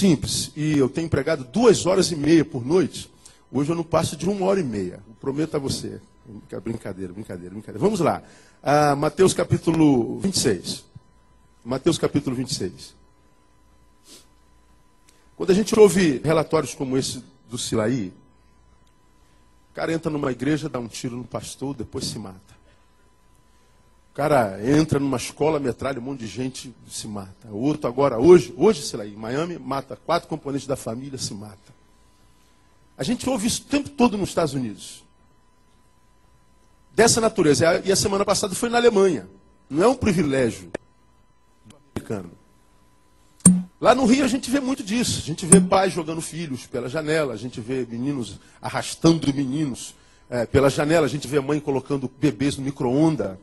simples e eu tenho empregado 2h30 por noite, hoje eu não passo de 1h30. Eu prometo a você. Brincadeira. Vamos lá. Mateus capítulo 26. Mateus capítulo 26. Quando a gente ouve relatórios como esse do Silaí, o cara entra numa igreja, dá um tiro no pastor, depois se mata. O cara entra numa escola, metralha um monte de gente, se mata. O outro agora, hoje, Silaí, em Miami, mata 4 componentes da família, se mata. A gente ouve isso o tempo todo nos Estados Unidos. Dessa natureza. E a semana passada foi na Alemanha. Não é um privilégio do americano. Lá no Rio a gente vê muito disso. A gente vê pais jogando filhos pela janela. A gente vê meninos arrastando meninos pela janela. A gente vê a mãe colocando bebês no micro-ondas.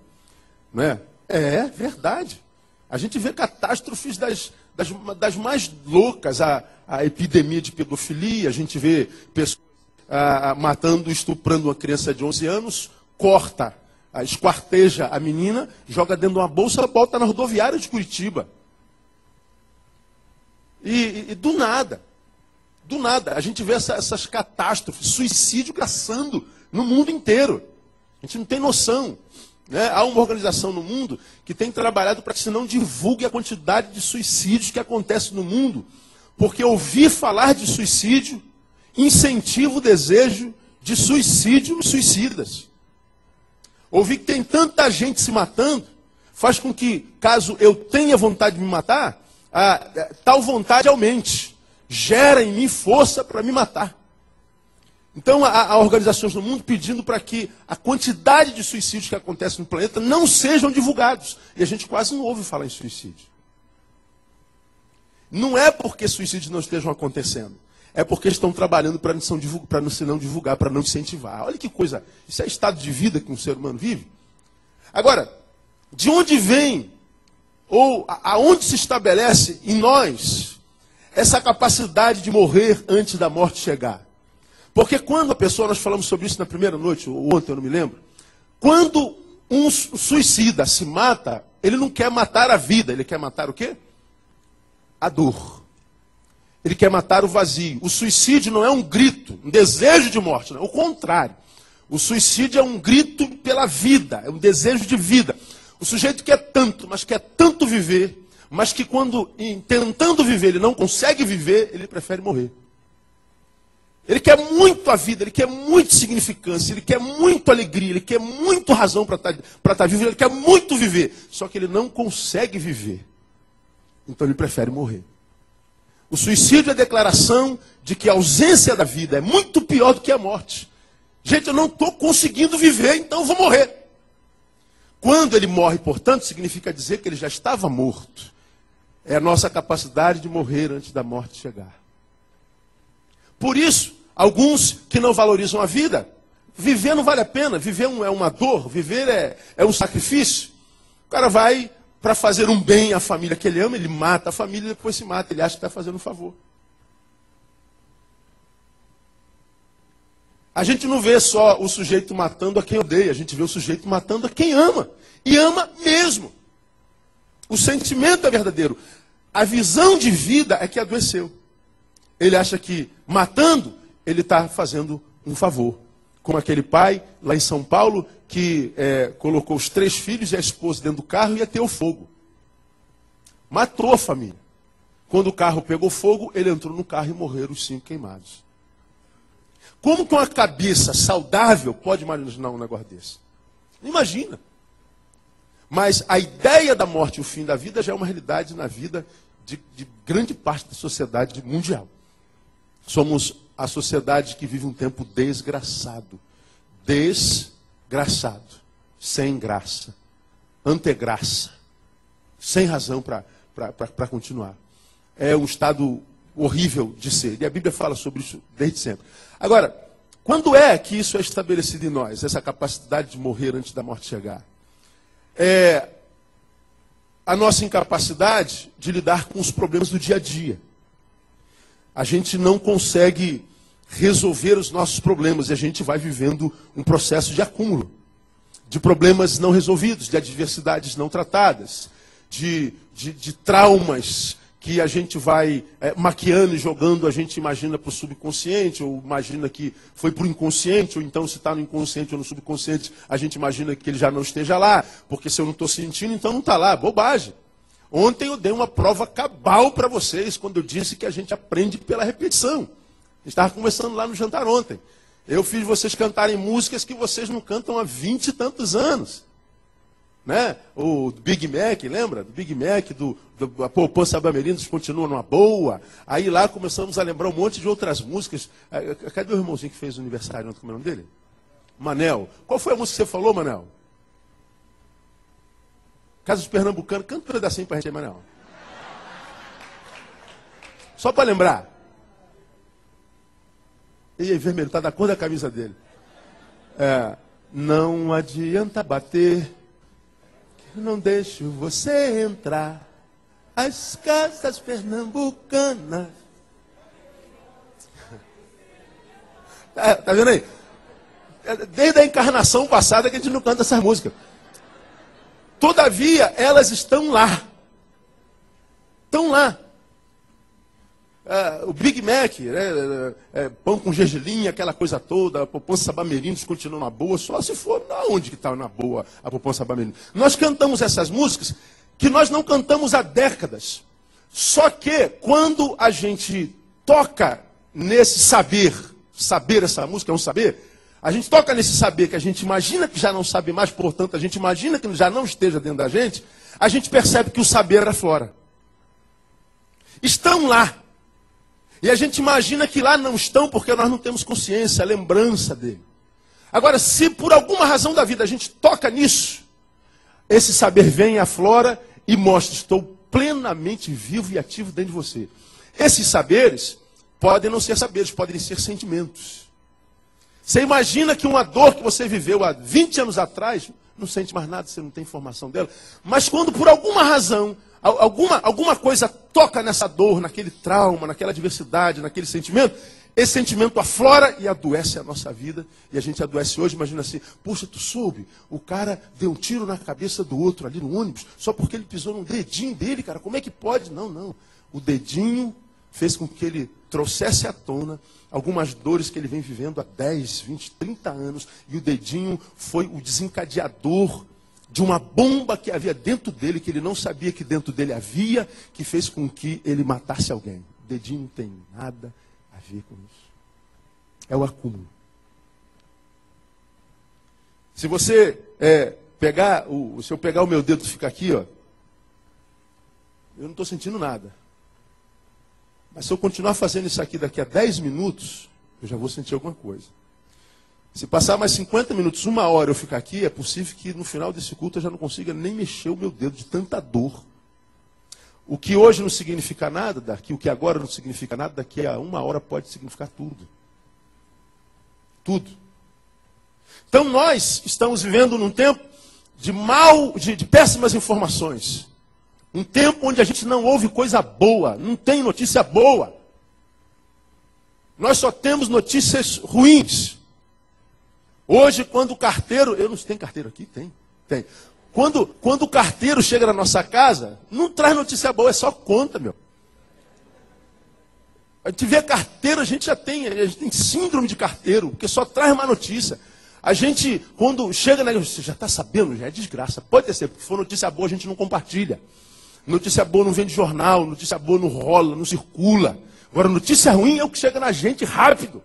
Né? É verdade. A gente vê catástrofes das mais loucas. A epidemia de pedofilia. A gente vê pessoas matando, estuprando uma criança de 11 anos. Corta, esquarteja a menina, joga dentro de uma bolsa, bota na rodoviária de Curitiba. E do nada, a gente vê essas catástrofes, suicídio caçando no mundo inteiro. A gente não tem noção. Né? Há uma organização no mundo que tem trabalhado para que se não divulgue a quantidade de suicídios que acontece no mundo, porque ouvir falar de suicídio incentiva o desejo de suicídio nos suicidas. Ouvir que tem tanta gente se matando faz com que, caso eu tenha vontade de me matar, tal vontade aumente. Gera em mim força para me matar. Então, há organizações no mundo pedindo para que a quantidade de suicídios que acontece no planeta não sejam divulgados. E a gente quase não ouve falar em suicídio. Não é porque suicídios não estejam acontecendo. É porque estão trabalhando para não divulgar, para não incentivar. Olha que coisa, isso é estado de vida que um ser humano vive. Agora, de onde vem, ou aonde se estabelece em nós, essa capacidade de morrer antes da morte chegar? Porque quando a pessoa, nós falamos sobre isso na primeira noite, ou ontem, eu não me lembro, quando um suicida se mata, ele não quer matar a vida, ele quer matar o quê? A dor. Ele quer matar o vazio. O suicídio não é um grito, um desejo de morte. Não. O contrário. O suicídio é um grito pela vida, é um desejo de vida. O sujeito quer tanto, mas quer tanto viver, mas que quando, tentando viver, ele não consegue viver, ele prefere morrer. Ele quer muito a vida, ele quer muito significância, ele quer muito alegria, ele quer muito razão para estar vivo, ele quer muito viver. Só que ele não consegue viver. Então ele prefere morrer. O suicídio é a declaração de que a ausência da vida é muito pior do que a morte. Gente, eu não estou conseguindo viver, então eu vou morrer. Quando ele morre, portanto, significa dizer que ele já estava morto. É a nossa capacidade de morrer antes da morte chegar. Por isso, alguns que não valorizam a vida, viver não vale a pena, viver é uma dor, viver é um sacrifício. O cara vai para fazer um bem à família que ele ama, ele mata a família e depois se mata, ele acha que está fazendo um favor. A gente não vê só o sujeito matando a quem odeia, a gente vê o sujeito matando a quem ama. E ama mesmo. O sentimento é verdadeiro. A visão de vida é que adoeceu. Ele acha que matando, ele está fazendo um favor. Como aquele pai lá em São Paulo que colocou os 3 filhos e a esposa dentro do carro e ia ter o fogo. Matou a família. Quando o carro pegou fogo, ele entrou no carro e morreram os 5 queimados. Como com a cabeça saudável pode imaginar um negócio desse? Não imagina. Mas a ideia da morte e o fim da vida já é uma realidade na vida de grande parte da sociedade mundial. Somos a sociedade que vive um tempo desgraçado. Desgraçado. Sem graça. Antegraça. Sem razão para continuar. É um estado horrível de ser. E a Bíblia fala sobre isso desde sempre. Agora, quando é que isso é estabelecido em nós? Essa capacidade de morrer antes da morte chegar? É a nossa incapacidade de lidar com os problemas do dia a dia. A gente não consegue resolver os nossos problemas e a gente vai vivendo um processo de acúmulo, de problemas não resolvidos, de adversidades não tratadas, de traumas que a gente vai maquiando e jogando, a gente imagina para o subconsciente, ou imagina que foi para o inconsciente, ou então se está no inconsciente ou no subconsciente, a gente imagina que ele já não esteja lá, porque se eu não estou sentindo, então não está lá. Bobagem. Ontem eu dei uma prova cabal para vocês, quando eu disse que a gente aprende pela repetição. A gente estava conversando lá no jantar ontem. Eu fiz vocês cantarem músicas que vocês não cantam há 20 e tantos anos. Né? O Big Mac, lembra? Do Big Mac, a Poupança Bamerindos continua numa boa. Aí lá começamos a lembrar um monte de outras músicas. Cadê o irmãozinho que fez o aniversário ontem? Como é o nome dele? Manel. Qual foi a música que você falou, Manel? Casa dos Pernambucanos. Canta um pedacinho pra gente aí, Manel. Só para lembrar. E aí, vermelho, tá da cor da camisa dele. Não adianta bater, que eu não deixo você entrar. As casas pernambucanas. Tá vendo aí? Desde a encarnação passada que a gente não canta essas músicas. Todavia, elas estão lá. Estão lá. O Big Mac, né, pão com gergelim, aquela coisa toda, a Poupança Bamerindos continua na boa, só se for onde que está na boa a Poupança Bamerindos. Nós cantamos essas músicas que nós não cantamos há décadas. Só que quando a gente toca nesse saber essa música é um saber, a gente toca nesse saber que a gente imagina que já não sabe mais, portanto a gente imagina que já não esteja dentro da gente, a gente percebe que o saber aflora. Estão lá. E a gente imagina que lá não estão porque nós não temos consciência, lembrança dele. Agora, se por alguma razão da vida a gente toca nisso, esse saber vem, aflora e mostra, estou plenamente vivo e ativo dentro de você. Esses saberes podem não ser saberes, podem ser sentimentos. Você imagina que uma dor que você viveu há 20 anos atrás, não sente mais nada, você não tem informação dela, mas quando por alguma razão, alguma coisa toca nessa dor, naquele trauma, naquela adversidade, naquele sentimento, esse sentimento aflora e adoece a nossa vida. E a gente adoece hoje, imagina assim, puxa, tu soube, o cara deu um tiro na cabeça do outro ali no ônibus, só porque ele pisou num dedinho dele, cara, como é que pode? Não. O dedinho fez com que ele trouxesse à tona algumas dores que ele vem vivendo há 10, 20, 30 anos, e o dedinho foi o desencadeador de uma bomba que havia dentro dele, que ele não sabia que dentro dele havia, que fez com que ele matasse alguém. O dedinho não tem nada a ver com isso. É o acúmulo. Se você se eu pegar o meu dedo e ficar aqui, ó, eu não estou sentindo nada. Mas se eu continuar fazendo isso aqui daqui a 10 minutos, eu já vou sentir alguma coisa. Se passar mais 50 minutos, 1 hora eu ficar aqui, é possível que no final desse culto eu já não consiga nem mexer o meu dedo de tanta dor. O que hoje não significa nada, o que agora não significa nada, daqui a 1 hora pode significar tudo. Tudo. Então nós estamos vivendo num tempo de péssimas informações. Um tempo onde a gente não ouve coisa boa, não tem notícia boa. Nós só temos notícias ruins. Hoje, quando o carteiro... Eu não tem carteiro aqui? Tem. Quando o carteiro chega na nossa casa, não traz notícia boa, é só conta, meu. A gente vê carteiro, a gente tem síndrome de carteiro, porque só traz má notícia. A gente, quando chega na... Você já está sabendo, já é desgraça. Pode ter sido, porque se for notícia boa, a gente não compartilha. Notícia boa não vem de jornal, notícia boa não rola, não circula. Agora, notícia ruim é o que chega na gente rápido.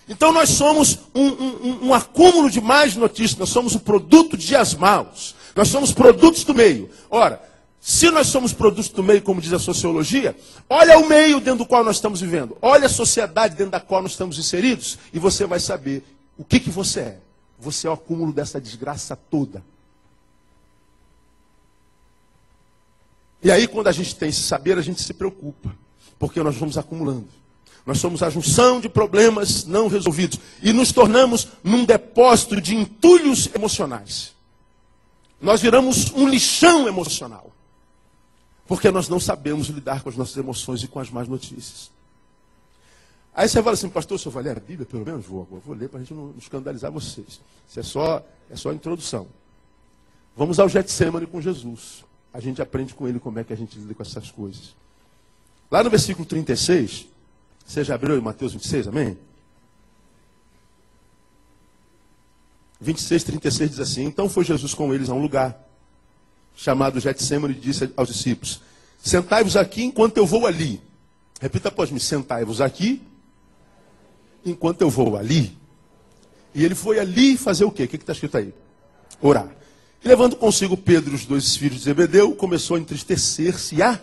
Então nós somos um acúmulo de más notícias, nós somos o produto de dias maus. Nós somos produtos do meio. Ora, se nós somos produtos do meio, como diz a sociologia, olha o meio dentro do qual nós estamos vivendo. Olha a sociedade dentro da qual nós estamos inseridos e você vai saber o que você é. Você é o acúmulo dessa desgraça toda. E aí, quando a gente tem esse saber, a gente se preocupa, porque nós vamos acumulando. Nós somos a junção de problemas não resolvidos e nos tornamos num depósito de entulhos emocionais. Nós viramos um lixão emocional, porque nós não sabemos lidar com as nossas emoções e com as más notícias. Aí você fala assim, pastor, o senhor vai ler a Bíblia? Pelo menos vou ler para a gente não escandalizar vocês. Isso é só a introdução. Vamos ao Getsemane com Jesus. A gente aprende com ele como é que a gente lida com essas coisas. Lá no versículo 36, você já abriu em Mateus 26, amém? 26, 36 diz assim: então foi Jesus com eles a um lugar chamado Getsêmani e disse aos discípulos: sentai-vos aqui enquanto eu vou ali. Repita após mim: sentai-vos aqui enquanto eu vou ali. E ele foi ali fazer o quê? O que está escrito aí? Orar. E levando consigo Pedro e os dois filhos de Zebedeu, começou a entristecer-se e a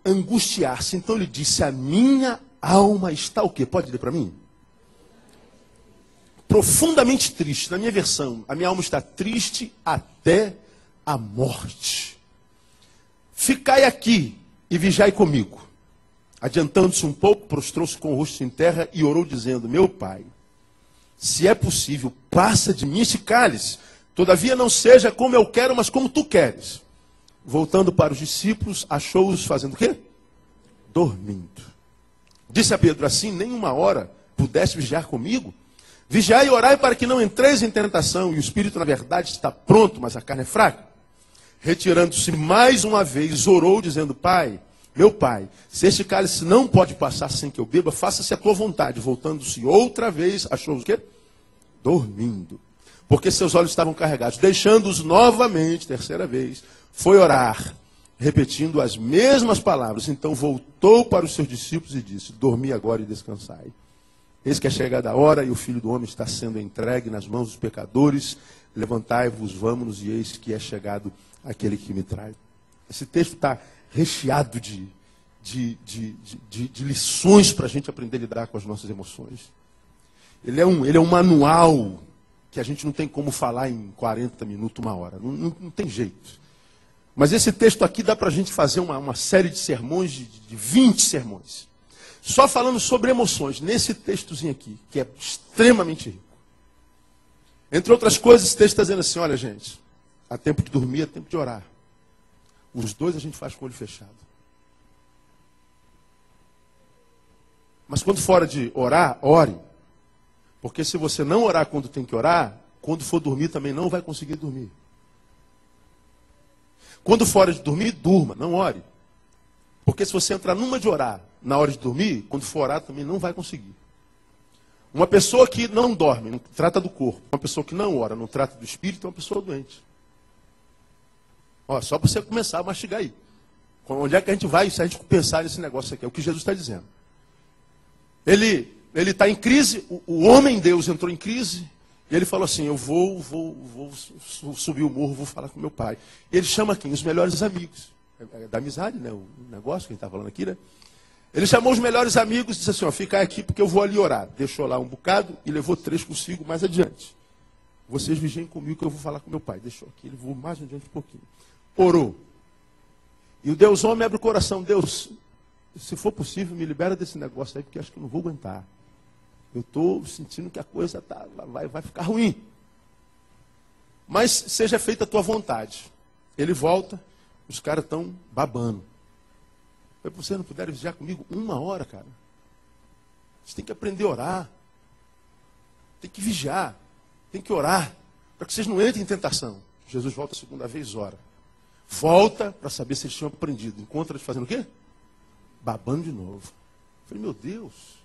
angustiar-se. Então ele disse: a minha alma está o quê? Pode ler para mim? Profundamente triste. Na minha versão, a minha alma está triste até a morte. Ficai aqui e vigiai comigo. Adiantando-se um pouco, prostrou-se com o rosto em terra e orou dizendo: meu pai, se é possível, passa de mim este cálice. Todavia não seja como eu quero, mas como tu queres. Voltando para os discípulos, achou-os fazendo o quê? Dormindo. Disse a Pedro: assim, nem uma hora pudeste vigiar comigo? Vigiai e orai para que não entreis em tentação. E o espírito, na verdade, está pronto, mas a carne é fraca. Retirando-se mais uma vez, orou, dizendo: pai, meu pai, se este cálice não pode passar sem que eu beba, faça-se a tua vontade. Voltando-se outra vez, achou-os o quê? Dormindo. Porque seus olhos estavam carregados. Deixando-os novamente, terceira vez, foi orar, repetindo as mesmas palavras. Então voltou para os seus discípulos e disse: dormi agora e descansai. Eis que é chegada a hora e o Filho do Homem está sendo entregue nas mãos dos pecadores. Levantai-vos, vamos-nos, e eis que é chegado aquele que me traz. Esse texto está recheado de lições para a gente aprender a lidar com as nossas emoções. Ele é um manual que a gente não tem como falar em 40 minutos, uma hora. Não tem jeito. Mas esse texto aqui dá para a gente fazer uma série de sermões, de 20 sermões. Só falando sobre emoções, nesse textozinho aqui, que é extremamente rico. Entre outras coisas, esse texto está dizendo assim: olha, gente, há tempo de dormir, há tempo de orar. Os dois a gente faz com o olho fechado. Mas quando fora de orar, ore. Porque se você não orar quando tem que orar, quando for dormir também não vai conseguir dormir. Quando fora de dormir, durma, não ore. Porque se você entrar numa de orar na hora de dormir, quando for orar também não vai conseguir. Uma pessoa que não dorme, não trata do corpo. Uma pessoa que não ora, não trata do espírito, é uma pessoa doente. Ó, só para você começar a mastigar aí. Onde é que a gente vai se a gente pensar nesse negócio aqui? É o que Jesus está dizendo. Ele está em crise, o homem Deus entrou em crise, e ele falou assim: eu vou subir o morro, vou falar com meu pai. E ele chama quem? Os melhores amigos. É da amizade, né? O negócio que a gente está falando aqui, né? Ele chamou os melhores amigos e disse assim: ó, fica aqui porque eu vou ali orar. Deixou lá um bocado e levou 3 consigo mais adiante. Vocês vigiem comigo que eu vou falar com meu pai. Deixou aqui, ele voou mais adiante um pouquinho. Orou. E o Deus homem abre o coração: Deus, se for possível, me libera desse negócio aí, porque acho que eu não vou aguentar. Eu estou sentindo que a coisa vai ficar ruim. Mas seja feita a tua vontade. Ele volta, os caras estão babando. Você não puder vigiar comigo 1 hora, cara. Você tem que aprender a orar. Tem que vigiar. Tem que orar. Para que vocês não entrem em tentação. Jesus volta a segunda vez, ora. Volta para saber se eles tinham aprendido. Encontra eles fazendo o quê? Babando de novo. Eu falei: meu Deus.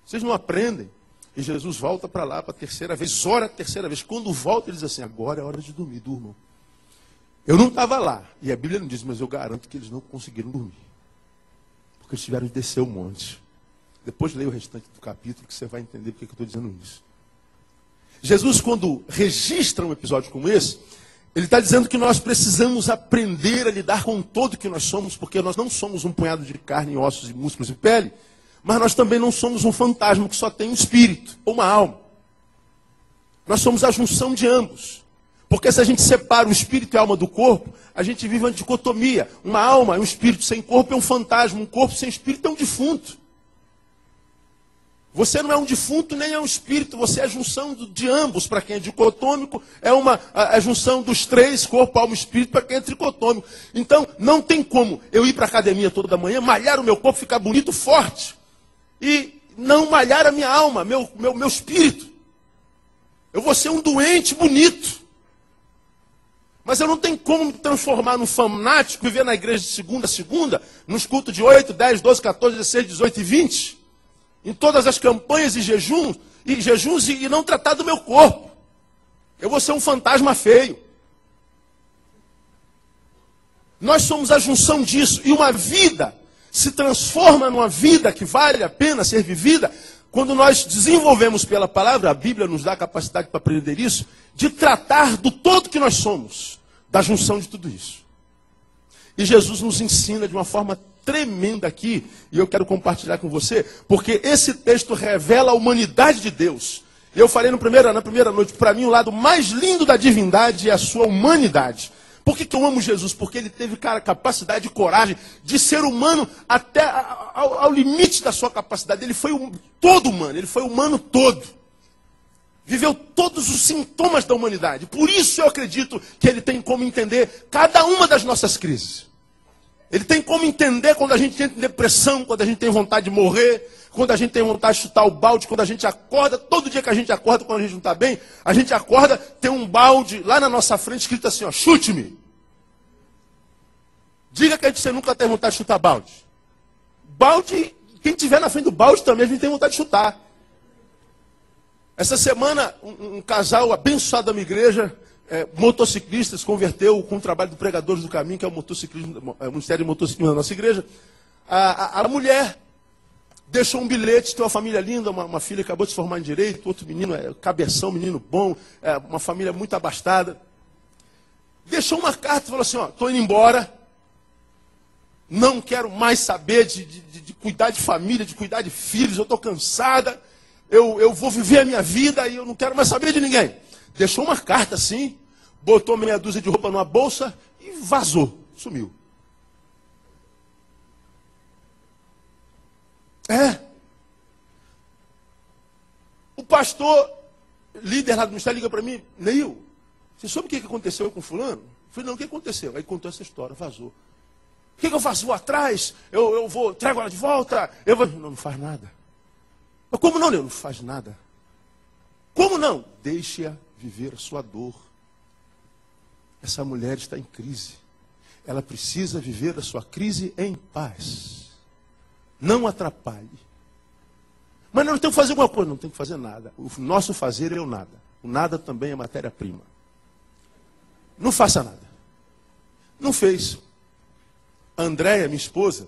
Vocês não aprendem. E Jesus volta para lá para a terceira vez. Ora a terceira vez. Quando volta, ele diz assim: agora é hora de dormir. Durmam. Eu não estava lá, e a Bíblia não diz, mas eu garanto que eles não conseguiram dormir. Porque eles tiveram de descer o monte. Depois leia o restante do capítulo que você vai entender porque que eu estou dizendo isso. Jesus, quando registra um episódio como esse, ele está dizendo que nós precisamos aprender a lidar com todo que nós somos, porque nós não somos um punhado de carne, ossos, e músculos e pele, mas nós também não somos um fantasma que só tem um espírito ou uma alma. Nós somos a junção de ambos. Porque se a gente separa o espírito e a alma do corpo, a gente vive uma dicotomia. Uma alma é um espírito sem corpo, é um fantasma. Um corpo sem espírito é um defunto. Você não é um defunto, nem é um espírito. Você é a junção de ambos. Para quem é dicotômico, é a junção dos 3, corpo, alma e espírito, para quem é tricotômico. Então, não tem como eu ir para a academia toda manhã, malhar o meu corpo, ficar bonito, forte, e não malhar a minha alma, meu espírito. Eu vou ser um doente bonito. Mas eu não tenho como me transformar num fanático, viver na igreja de segunda a segunda, nos cultos de 8, 10, 12, 14, 16, 18 e 20, em todas as campanhas e jejuns e não tratar do meu corpo. Eu vou ser um fantasma feio. Nós somos a junção disso. E uma vida se transforma numa vida que vale a pena ser vivida quando nós desenvolvemos pela palavra, a Bíblia nos dá a capacidade para aprender isso, de tratar do todo que nós somos, da junção de tudo isso. E Jesus nos ensina de uma forma tremenda aqui, e eu quero compartilhar com você, porque esse texto revela a humanidade de Deus. Eu falei na primeira noite, para mim o lado mais lindo da divindade é a sua humanidade. Por que eu amo Jesus? Porque ele teve capacidade e coragem de ser humano até ao limite da sua capacidade. Ele foi todo humano, ele foi humano todo. Viveu todos os sintomas da humanidade. Por isso eu acredito que ele tem como entender cada uma das nossas crises. Ele tem como entender quando a gente entra em depressão, quando a gente tem vontade de morrer, quando a gente tem vontade de chutar o balde, quando a gente acorda, todo dia que a gente acorda, quando a gente não está bem, a gente acorda, tem um balde lá na nossa frente escrito assim, ó, chute-me. Diga que você nunca tem vontade de chutar balde. Balde, quem estiver na frente do balde também a gente tem vontade de chutar. Essa semana, um casal abençoado da minha igreja, motociclista, se converteu com o trabalho do Pregadores do Caminho, que é o Ministério de Motociclismo da nossa igreja. A mulher deixou um bilhete, tem uma família linda, uma filha acabou de se formar em Direito, outro menino, cabeção, menino bom, uma família muito abastada. Deixou uma carta e falou assim, ó, estou indo embora, não quero mais saber de cuidar de família, de cuidar de filhos, eu estou cansada, eu vou viver a minha vida e eu não quero mais saber de ninguém. Deixou uma carta assim, botou meia dúzia de roupa numa bolsa e vazou, sumiu. O pastor, líder lá do ministério, liga para mim, Neil, você soube o que aconteceu com fulano? Eu falei, não, o que aconteceu? Aí contou essa história, vazou. O que eu faço? Vou atrás? Eu vou, trago ela de volta? Não faz nada. Mas como não, Neil? Não faz nada. Como não? Deixe-a viver a sua dor. Essa mulher está em crise. Ela precisa viver a sua crise em paz. Não atrapalhe. Mas não tem que fazer alguma coisa. Não tem que fazer nada. O nosso fazer é o nada. O nada também é matéria-prima. Não faça nada. Não fez. A Andréia, minha esposa,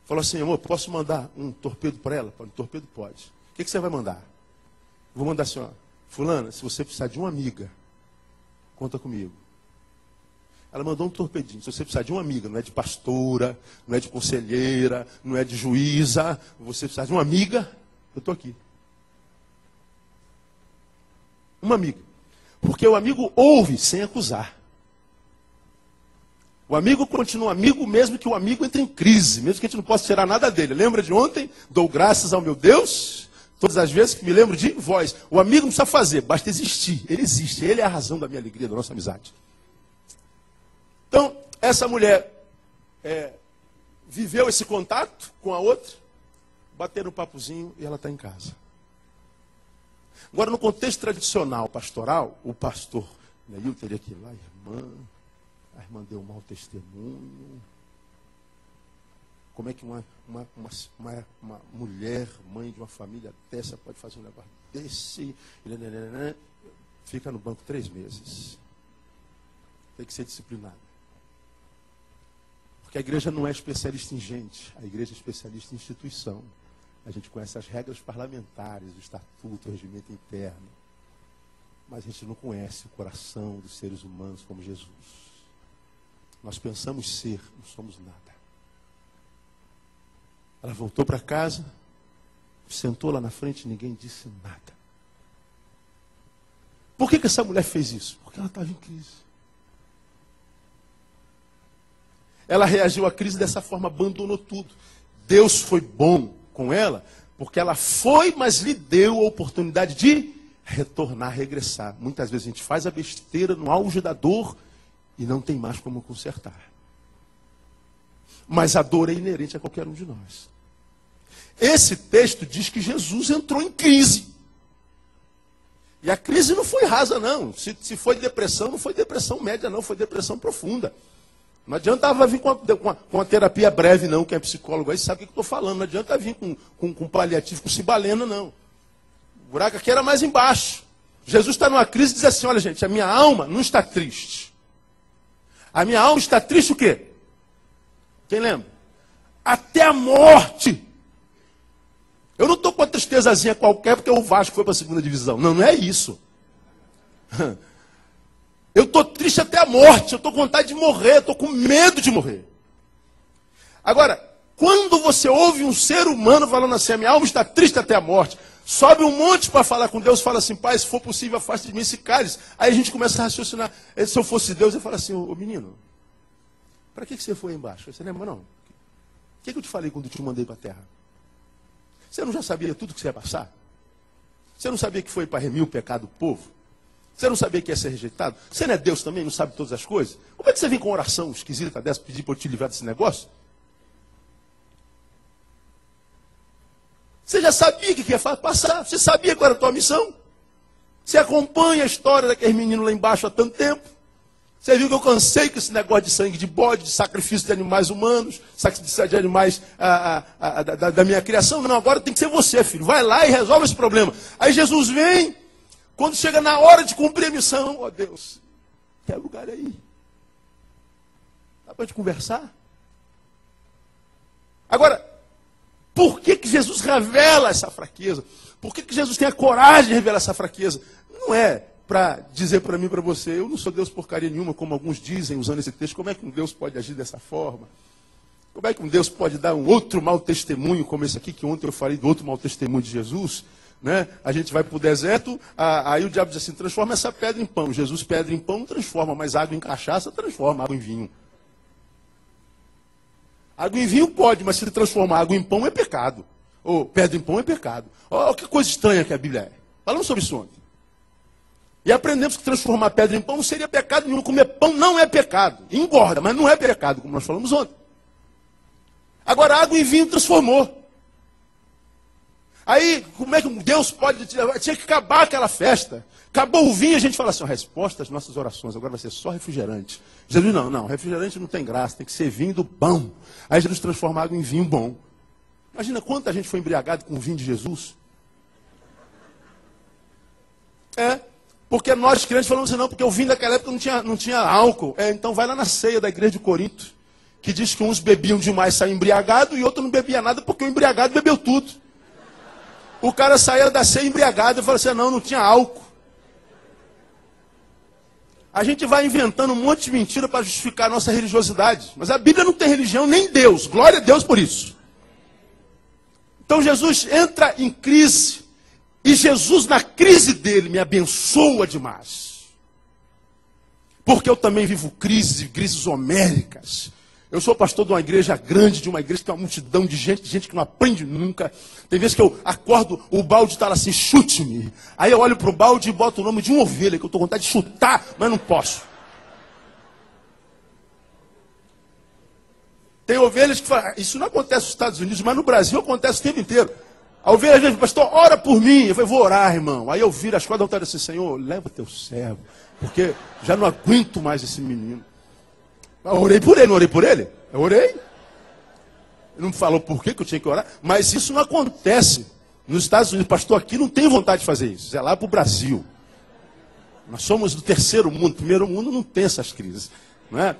falou assim, amor, posso mandar um torpedo para ela? Um torpedo pode. O que você vai mandar? Vou mandar assim, ó, fulana, se você precisar de uma amiga, conta comigo. Ela mandou um torpedinho. Se você precisar de uma amiga, não é de pastora, não é de conselheira, não é de juíza, você precisar de uma amiga, eu estou aqui. Uma amiga. Porque o amigo ouve sem acusar. O amigo continua amigo mesmo que o amigo entre em crise, mesmo que a gente não possa tirar nada dele. Lembra de ontem? Dou graças ao meu Deus, todas as vezes que me lembro de vós. O amigo não precisa fazer, basta existir. Ele existe, ele é a razão da minha alegria, da nossa amizade. Então, essa mulher viveu esse contato com a outra, bateram um papozinho e ela está em casa. Agora, no contexto tradicional pastoral, o pastor Neil teria que ir lá, a irmã deu um mau testemunho. Como é que uma mulher, mãe de uma família dessa, pode fazer um negócio desse? Fica no banco 3 meses. Tem que ser disciplinada. Porque a igreja não é especialista em gente, a igreja é especialista em instituição. A gente conhece as regras parlamentares, o estatuto, o regimento interno. Mas a gente não conhece o coração dos seres humanos como Jesus. Nós pensamos ser, não somos nada. Ela voltou para casa, sentou lá na frente e ninguém disse nada. Por que essa mulher fez isso? Porque ela estava em crise. Ela reagiu à crise dessa forma, abandonou tudo. Deus foi bom com ela, porque ela foi, mas lhe deu a oportunidade de retornar, regressar. Muitas vezes a gente faz a besteira no auge da dor e não tem mais como consertar. Mas a dor é inerente a qualquer um de nós. Esse texto diz que Jesus entrou em crise. E a crise não foi rasa, não. Se foi depressão, não foi depressão média, não. Foi depressão profunda. Não adiantava vir com uma terapia breve, não. Quem é psicólogo aí sabe o que eu estou falando. Não adianta vir com paliativo, com cibalena, não. O buraco aqui era mais embaixo. Jesus está numa crise e diz assim, olha gente, a minha alma não está triste. A minha alma está triste o quê? Quem lembra? Até a morte. Eu não estou com uma tristezazinha qualquer porque o Vasco foi para a segunda divisão. Não, não é isso. Eu estou triste até a morte. Eu estou com vontade de morrer. Eu estou com medo de morrer. Agora, quando você ouve um ser humano falando assim, a minha alma está triste até a morte, sobe um monte para falar com Deus, fala assim, pai, se for possível, afaste de mim esse cálice. Aí a gente começa a raciocinar. Se eu fosse Deus, eu falo assim, ô menino, para que você foi embaixo? Você lembra, não? O que eu te falei quando eu te mandei para a terra? Você não já sabia tudo que você ia passar? Você não sabia que foi para remir o pecado do povo? Você não sabia que ia ser rejeitado? Você não é Deus também, não sabe todas as coisas? Como é que você vem com uma oração esquisita dessa, pedir para eu te livrar desse negócio? Você já sabia que ia passar? Você sabia qual era a tua missão? Você acompanha a história daqueles meninos lá embaixo há tanto tempo? Você viu que eu cansei com esse negócio de sangue de bode, de sacrifício de animais humanos, sacrifício de animais da minha criação? Não, agora tem que ser você, filho. Vai lá e resolve esse problema. Aí Jesus vem, quando chega na hora de cumprir a missão, ó Deus, quer lugar aí? Dá para gente conversar? Agora, por que Jesus revela essa fraqueza? Por que Jesus tem a coragem de revelar essa fraqueza? Não é para dizer para mim e para você, eu não sou Deus porcaria nenhuma, como alguns dizem usando esse texto. Como é que um Deus pode agir dessa forma? Como é que um Deus pode dar um outro mau testemunho, como esse aqui, que ontem eu falei do outro mau testemunho de Jesus? Né? A gente vai para o deserto, aí o diabo diz assim, transforma essa pedra em pão. Jesus, pedra em pão, não transforma, mas água em cachaça transforma água em vinho. Água em vinho pode, mas se transformar água em pão é pecado. Ou pedra em pão é pecado. Olha que coisa estranha que a Bíblia é. Falamos sobre isso ontem. E aprendemos que transformar pedra em pão não seria pecado nenhum. Comer pão não é pecado. Engorda, mas não é pecado, como nós falamos ontem. Agora, água em vinho transformou. Aí, como é que Deus pode... Tinha que acabar aquela festa. Acabou o vinho, a gente fala assim, a resposta às nossas orações, agora vai ser só refrigerante. Jesus, não, refrigerante não tem graça, tem que ser vinho do bom. Aí Jesus transforma a água em vinho bom. Imagina quanta gente foi embriagado com o vinho de Jesus. Porque nós crentes falamos assim, não, porque o vinho daquela época não tinha álcool. Então vai lá na ceia da igreja de Corinto, que diz que uns bebiam demais, saíam embriagados, e outro não bebia nada, porque o embriagado bebeu tudo. O cara saía da ceia embriagado e falou assim, não tinha álcool. A gente vai inventando um monte de mentira para justificar a nossa religiosidade. Mas a Bíblia não tem religião, nem Deus. Glória a Deus por isso. Então Jesus entra em crise. E Jesus, na crise dele, me abençoa demais. Porque eu também vivo crises homéricas. Eu sou pastor de uma igreja grande, de uma igreja que tem uma multidão de gente que não aprende nunca. Tem vezes que eu acordo, o balde está lá assim, chute-me. Aí eu olho para o balde e boto o nome de uma ovelha, que eu estou com vontade de chutar, mas não posso. Tem ovelhas que falam, isso não acontece nos Estados Unidos, mas no Brasil acontece o tempo inteiro. A ovelha às vezes, pastor, ora por mim. Eu falei, vou orar, irmão. Aí eu viro as cordas e eu assim, Senhor, leva teu servo, porque já não aguento mais esse menino. Eu orei por ele, não orei por ele? Eu orei. Ele não me falou por que eu tinha que orar, mas isso não acontece nos Estados Unidos. Pastor, aqui não tem vontade de fazer isso. É lá para o Brasil. Nós somos do terceiro mundo. Primeiro mundo não tem essas crises. Não é?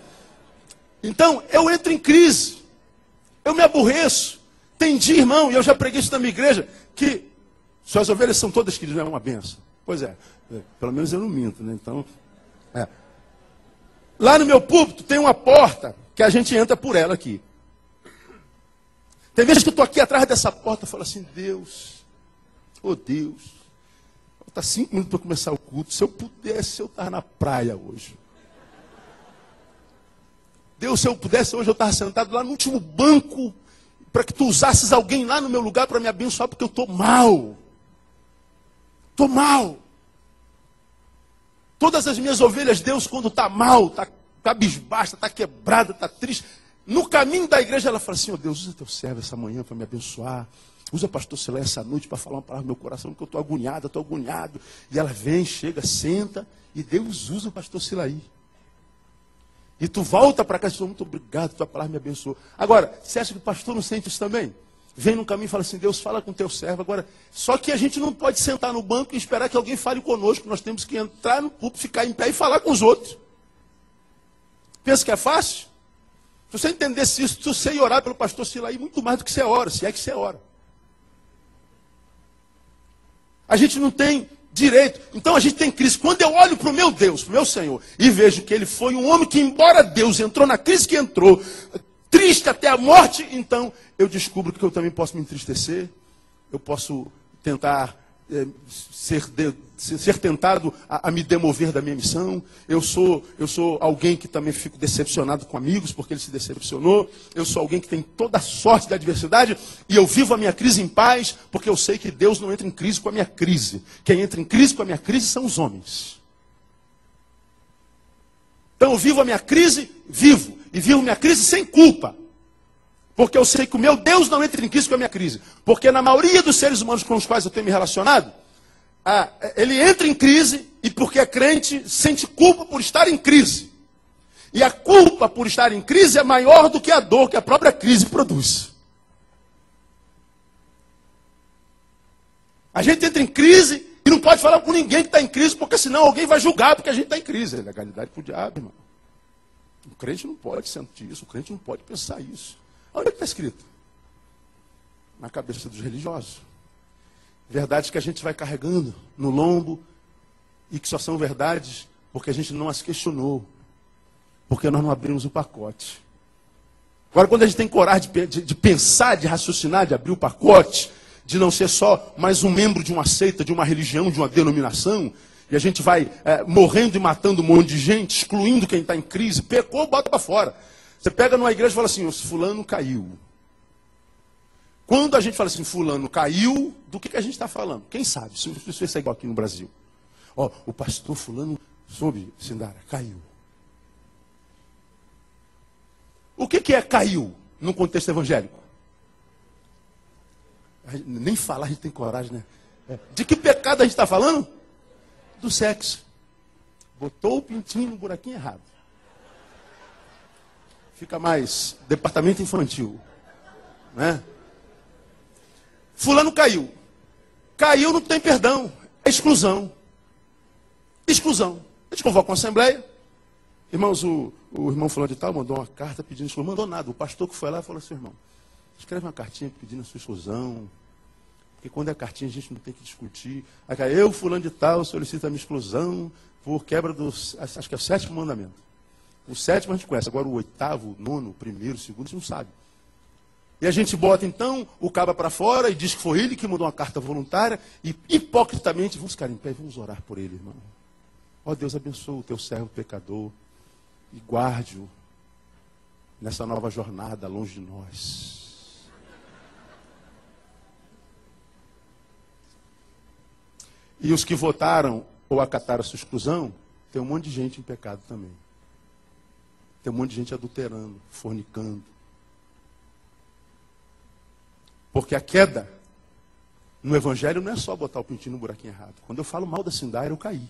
Então, eu entro em crise. Eu me aborreço. Tem dia, irmão, e eu já preguei isso na minha igreja, que suas ovelhas são todas queridas, não é uma benção. Pois é, pelo menos eu não minto, né? Então, Lá no meu púlpito tem uma porta que a gente entra por ela aqui. Tem vezes que eu estou aqui atrás dessa porta e falo assim, Deus, oh Deus, falta 5 minutos para começar o culto. Se eu pudesse, eu estava na praia hoje. Deus, se eu pudesse, hoje eu estava sentado lá no último banco, para que tu usasses alguém lá no meu lugar para me abençoar, porque eu estou mal. Estou mal. Todas as minhas ovelhas, Deus, quando está mal, está cabisbaixa, está quebrada, está triste, no caminho da igreja, ela fala assim, ó Deus, usa teu servo essa manhã para me abençoar. Usa pastor Silé essa noite para falar uma palavra no meu coração, porque eu estou agoniado, estou agoniado. E ela vem, chega, senta, e Deus usa o pastor Silaí. E tu volta para casa e diz, muito obrigado, tua palavra me abençoou. Agora, você acha que o pastor não sente isso também? Vem no caminho e fala assim, Deus, fala com teu servo. Agora, só que a gente não pode sentar no banco e esperar que alguém fale conosco. Nós temos que entrar no púlpito, ficar em pé e falar com os outros. Pensa que é fácil? Se você entendesse isso, tu sei orar pelo pastor Silaí muito mais do que você ora, se é que você ora. A gente não tem direito. Então a gente tem crise. Quando eu olho para o meu Deus, para o meu Senhor, e vejo que ele foi um homem que, embora Deus entrou na crise que entrou, triste até a morte, então eu descubro que eu também posso me entristecer, eu posso tentar ser tentado a me demover da minha missão. Eu sou alguém que também fico decepcionado com amigos, porque ele se decepcionou. Eu sou alguém que tem toda a sorte da adversidade, e eu vivo a minha crise em paz, porque eu sei que Deus não entra em crise com a minha crise. Quem entra em crise com a minha crise são os homens. Então eu vivo a minha crise, e vivo minha crise sem culpa. Porque eu sei que o meu Deus não entra em crise com a minha crise. Porque na maioria dos seres humanos com os quais eu tenho me relacionado, ele entra em crise e, porque é crente, sente culpa por estar em crise. E a culpa por estar em crise é maior do que a dor que a própria crise produz. A gente entra em crise e não pode falar com ninguém que está em crise, porque senão alguém vai julgar porque a gente está em crise. É legalidade para o diabo, irmão. O crente não pode sentir isso, o crente não pode pensar isso. Onde é que está escrito? Na cabeça dos religiosos. Verdades que a gente vai carregando no lombo e que só são verdades porque a gente não as questionou. Porque nós não abrimos o pacote. Agora, quando a gente tem coragem de pensar, de raciocinar, de abrir o pacote, de não ser só mais um membro de uma seita, de uma religião, de uma denominação, e a gente vai morrendo e matando um monte de gente, excluindo quem está em crise, pecou, bota para fora. Você pega numa igreja e fala assim, fulano caiu. Quando a gente fala assim, fulano caiu, do que a gente está falando? Quem sabe? Se isso é igual aqui no Brasil. Ó, o pastor fulano, soube, Sindara, caiu. O que é caiu no contexto evangélico? Nem falar a gente tem coragem, né? De que pecado a gente está falando? Do sexo. Botou o pintinho no buraquinho errado. Fica mais departamento infantil, né? Fulano caiu. Caiu, não tem perdão. É exclusão. Exclusão. A gente convoca uma assembleia. Irmãos, o irmão fulano de tal mandou uma carta pedindo exclusão. Mandou nada. O pastor que foi lá falou assim, irmão, escreve uma cartinha pedindo a sua exclusão. Porque quando é cartinha a gente não tem que discutir. Aí, eu, fulano de tal, solicito a minha exclusão por quebra dos, acho que é o 7º mandamento. O 7º a gente conhece, agora o 8º, o 9º, o 1º, o 2º, a gente não sabe. E a gente bota então o caba para fora e diz que foi ele que mandou uma carta voluntária e hipocritamente, vamos ficar em pé e vamos orar por ele, irmão. Ó Deus, abençoa o teu servo pecador e guarde-o nessa nova jornada longe de nós. E os que votaram ou acataram a sua exclusão, tem um monte de gente em pecado também. Tem um monte de gente adulterando, fornicando. Porque a queda no evangelho não é só botar o pintinho no buraquinho errado. Quando eu falo mal da Sindara, eu caí.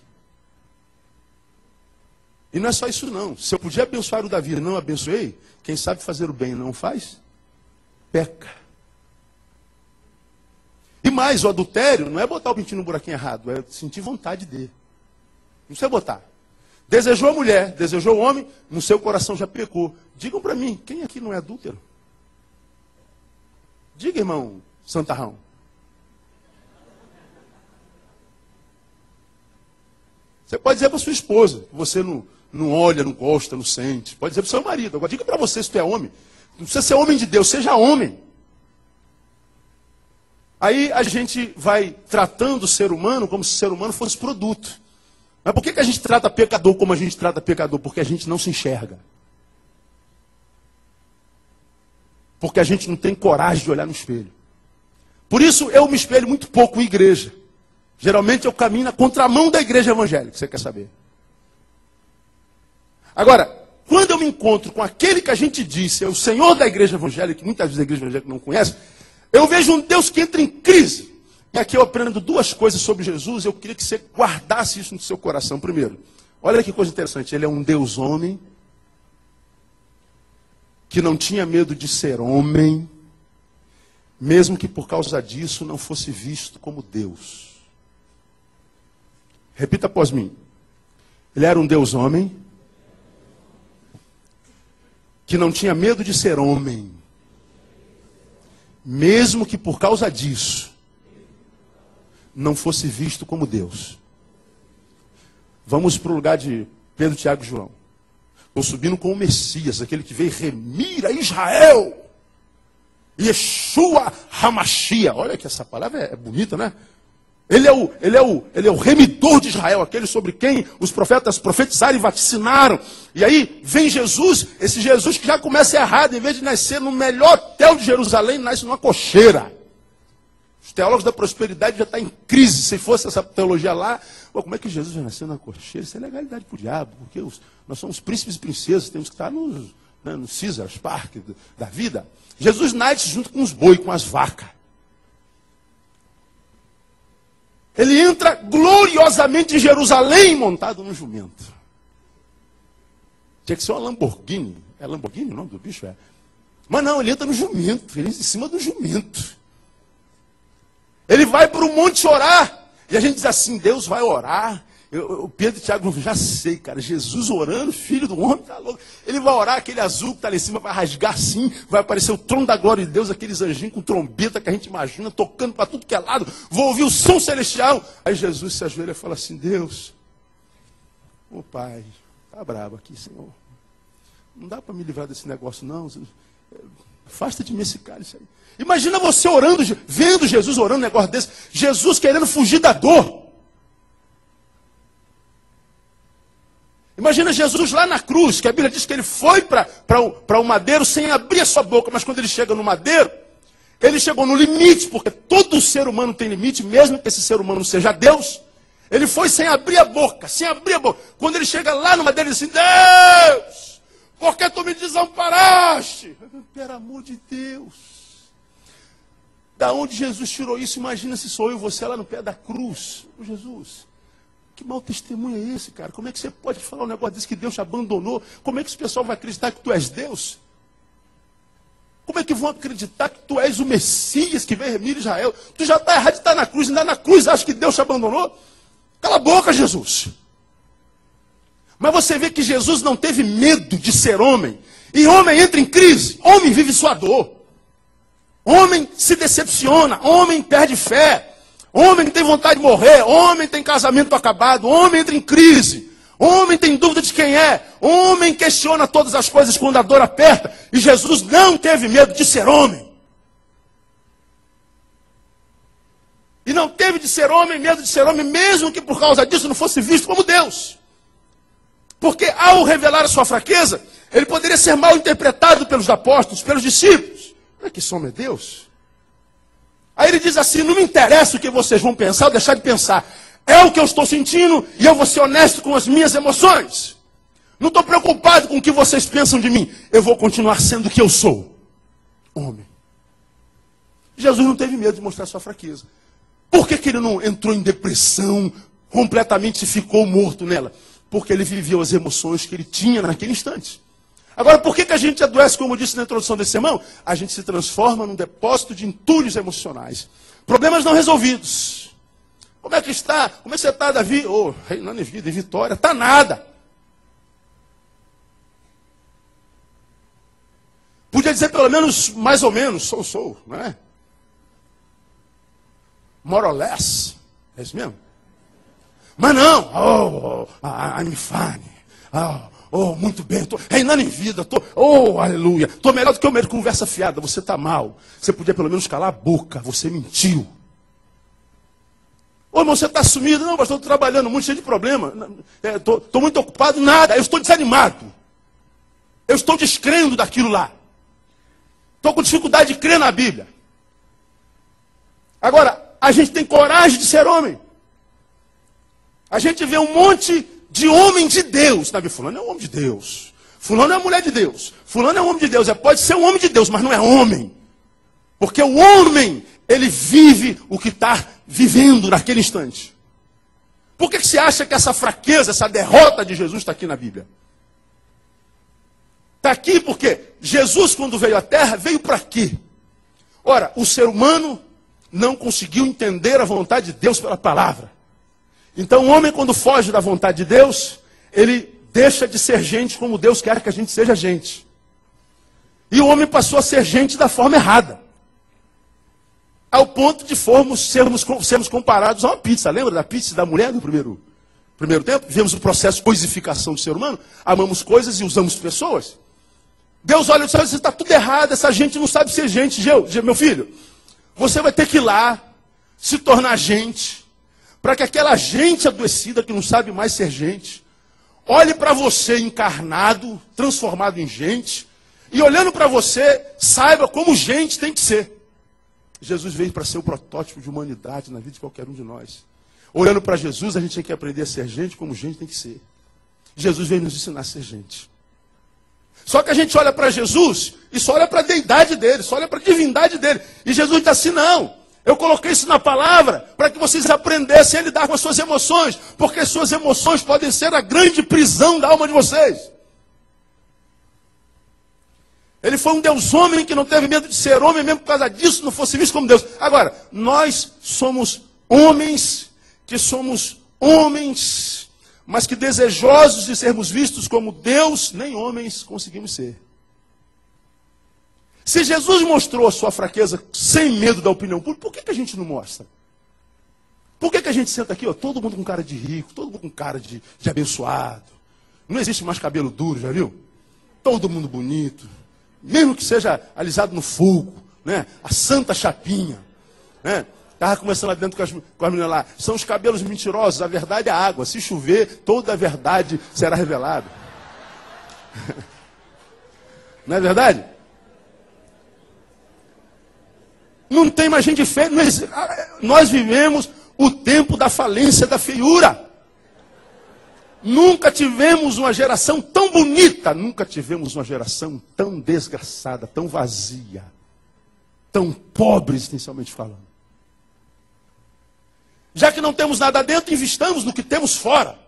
E não é só isso não. Se eu podia abençoar o Davi e não abençoei, quem sabe fazer o bem e não faz, peca. E mais, o adultério não é botar o pintinho no buraquinho errado, é sentir vontade de. Não precisa botar. Desejou a mulher, desejou o homem, no seu coração já pecou. Digam para mim, quem aqui não é adúltero? Diga, irmão Santarrão. Você pode dizer para sua esposa, que você não olha, não gosta, não sente. Pode dizer para o seu marido. Agora diga para você se tu é homem. Não precisa ser homem de Deus, seja homem. Aí a gente vai tratando o ser humano como se o ser humano fosse produto. Mas por que a gente trata pecador como a gente trata pecador? Porque a gente não se enxerga. Porque a gente não tem coragem de olhar no espelho. Por isso eu me espelho muito pouco em igreja. Geralmente eu caminho na contramão da igreja evangélica, você quer saber? Agora, quando eu me encontro com aquele que a gente disse é o Senhor da igreja evangélica, que muitas vezes a igreja evangélica não conhece, eu vejo um Deus que entra em crise. E aqui eu aprendo duas coisas sobre Jesus, eu queria que você guardasse isso no seu coração. Primeiro, olha que coisa interessante, ele é um Deus homem, que não tinha medo de ser homem, mesmo que por causa disso não fosse visto como Deus. Repita após mim. Ele era um Deus homem, que não tinha medo de ser homem, mesmo que por causa disso não fosse visto como Deus. Vamos para o lugar de Pedro, Tiago e João. Estou subindo com o Messias, aquele que veio remir a Israel. Yeshua Hamashia. Olha que essa palavra é bonita, né? Ele é o remidor de Israel, aquele sobre quem os profetas profetizaram e vaticinaram. E aí vem Jesus, esse Jesus que já começa errado, em vez de nascer no melhor hotel de Jerusalém, nasce numa cocheira. Os teólogos da prosperidade já estão em crise. Se fosse essa teologia lá, como é que Jesus vai nascer numa cocheira? Isso é legalidade para o diabo, porque nós somos príncipes e princesas, temos que estar no Caesars Park da vida. Jesus nasce junto com os bois, com as vacas. Ele entra gloriosamente em Jerusalém montado no jumento. Tinha que ser uma Lamborghini. É Lamborghini o nome do bicho? É. Mas não, ele entra no jumento. Ele entra em cima do jumento. Ele vai para o monte orar. E a gente diz assim, Deus vai orar. O Pedro e o Tiago, já sei, cara, Jesus orando, filho do homem, tá louco. Ele vai orar, aquele azul que está lá em cima vai rasgar assim, vai aparecer o trono da glória de Deus, aqueles anjinhos com trombeta que a gente imagina, tocando para tudo que é lado, vou ouvir o som celestial. Aí Jesus se ajoelha e fala assim, Deus, ô Pai, tá bravo aqui, Senhor. Não dá para me livrar desse negócio, não. Afasta de mim esse cálice aí. Imagina você orando, vendo Jesus orando um negócio desse, Jesus querendo fugir da dor. Imagina Jesus lá na cruz, que a Bíblia diz que ele foi para o madeiro sem abrir a sua boca, mas quando ele chega no madeiro, ele chegou no limite, porque todo ser humano tem limite, mesmo que esse ser humano seja Deus. Ele foi sem abrir a boca, sem abrir a boca. Quando ele chega lá no madeiro, ele diz assim, Deus, por que tu me desamparaste? Pelo amor de Deus. Da onde Jesus tirou isso? Imagina se sou eu e você lá no pé da cruz. Ô Jesus, que mau testemunho é esse, cara? Como é que você pode falar um negócio desse que Deus te abandonou? Como é que esse pessoal vai acreditar que tu és Deus? Como é que vão acreditar que tu és o Messias que veio remir Israel? Tu já está errado de estar na cruz, ainda na cruz acha que Deus te abandonou? Cala a boca, Jesus. Mas você vê que Jesus não teve medo de ser homem. E homem entra em crise, homem vive sua dor. Homem se decepciona, homem perde fé. Homem tem vontade de morrer, homem tem casamento acabado, homem entra em crise, homem tem dúvida de quem é, homem questiona todas as coisas quando a dor aperta, e Jesus não teve medo de ser homem. E não teve de ser homem, medo de ser homem, mesmo que por causa disso não fosse visto como Deus. Porque ao revelar a sua fraqueza, ele poderia ser mal interpretado pelos apóstolos, pelos discípulos. Não é que somos Deus? Aí ele diz assim, não me interessa o que vocês vão pensar ou deixar de pensar. É o que eu estou sentindo e eu vou ser honesto com as minhas emoções. Não estou preocupado com o que vocês pensam de mim. Eu vou continuar sendo o que eu sou. Homem. Jesus não teve medo de mostrar sua fraqueza. Por que ele não entrou em depressão, completamente ficou morto nela? Porque ele viveu as emoções que ele tinha naquele instante. Agora, por que a gente adoece, como eu disse na introdução desse sermão? A gente se transforma num depósito de entulhos emocionais. Problemas não resolvidos. Como é que está? Como é que você está, Davi? Oh, reinando em vida, em vitória. Está nada. Podia dizer pelo menos, mais ou menos, sou, não é? More or less. É isso mesmo? Mas não. I'm fine. Muito bem, estou reinando em vida, aleluia, estou melhor do que o medo de conversa fiada, você está mal, você podia pelo menos calar a boca, você mentiu. Ô irmão, você está sumido, não, pastor, estou trabalhando muito, cheio de problema, estou muito ocupado, nada, eu estou desanimado, eu estou descrendo daquilo lá, estou com dificuldade de crer na Bíblia. Agora, a gente tem coragem de ser homem, a gente vê um monte de homem de Deus. Na Bíblia, fulano é um homem de Deus. Fulano é a mulher de Deus. Fulano é um homem de Deus. Pode ser um homem de Deus, mas não é homem. Porque o homem, ele vive o que está vivendo naquele instante. Por que você acha que essa fraqueza, essa derrota de Jesus está aqui na Bíblia? Está aqui porque Jesus, quando veio à Terra, veio para quê? Ora, o ser humano não conseguiu entender a vontade de Deus pela palavra. Então o homem, quando foge da vontade de Deus, ele deixa de ser gente como Deus quer que a gente seja gente. E o homem passou a ser gente da forma errada. Ao ponto de sermos comparados a uma pizza. Lembra da pizza da mulher no primeiro tempo? Vivemos o processo de coisificação do ser humano. Amamos coisas e usamos pessoas. Deus olha e diz, você está tudo errado, essa gente não sabe ser gente. Meu filho, você vai ter que ir lá, se tornar gente, para que aquela gente adoecida que não sabe mais ser gente, olhe para você encarnado, transformado em gente, e olhando para você, saiba como gente tem que ser. Jesus veio para ser o protótipo de humanidade na vida de qualquer um de nós. Olhando para Jesus, a gente tem que aprender a ser gente como gente tem que ser. Jesus veio nos ensinar a ser gente. Só que a gente olha para Jesus e só olha para a deidade dele, só olha para a divindade dele. E Jesus diz assim, não, eu coloquei isso na palavra para que vocês aprendessem a lidar com as suas emoções, porque suas emoções podem ser a grande prisão da alma de vocês. Ele foi um Deus homem que não teve medo de ser homem, mesmo por causa disso não fosse visto como Deus. Agora, nós somos homens, mas que desejosos de sermos vistos como Deus, nem homens conseguimos ser. Se Jesus mostrou a sua fraqueza sem medo da opinião pública, por que a gente não mostra? Por que a gente senta aqui, ó, todo mundo com cara de rico, todo mundo com cara de abençoado? Não existe mais cabelo duro, já viu? Todo mundo bonito. Mesmo que seja alisado no fogo, né? A santa chapinha, né? Estava conversando lá dentro com as meninas lá. São os cabelos mentirosos, a verdade é a água. Se chover, toda a verdade será revelada. Não é verdade? Não tem mais gente feia. Nós vivemos o tempo da falência da feiura. Nunca tivemos uma geração tão bonita, nunca tivemos uma geração tão desgraçada, tão vazia, tão pobre existencialmente falando. Já que não temos nada dentro, investamos no que temos fora.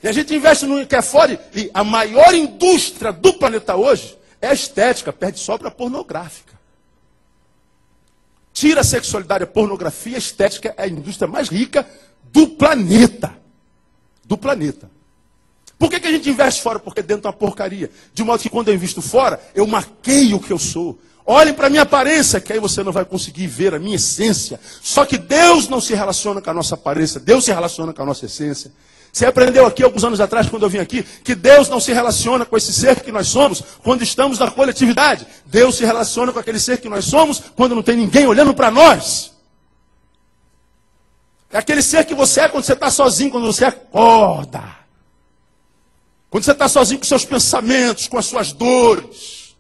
E a gente investe no que é fora, e a maior indústria do planeta hoje é a estética, perde só para a pornográfica. Tira a sexualidade, a pornografia, a estética é a indústria mais rica do planeta. Do planeta. Por que a gente investe fora? Porque dentro é uma porcaria. De modo que quando eu invisto fora, eu maqueio o que eu sou. Olhem para a minha aparência, que aí você não vai conseguir ver a minha essência. Só que Deus não se relaciona com a nossa aparência, Deus se relaciona com a nossa essência. Você aprendeu aqui alguns anos atrás, quando eu vim aqui, que Deus não se relaciona com esse ser que nós somos quando estamos na coletividade. Deus se relaciona com aquele ser que nós somos quando não tem ninguém olhando para nós. É aquele ser que você é quando você está sozinho, quando você acorda. Quando você está sozinho com seus pensamentos, com as suas dores.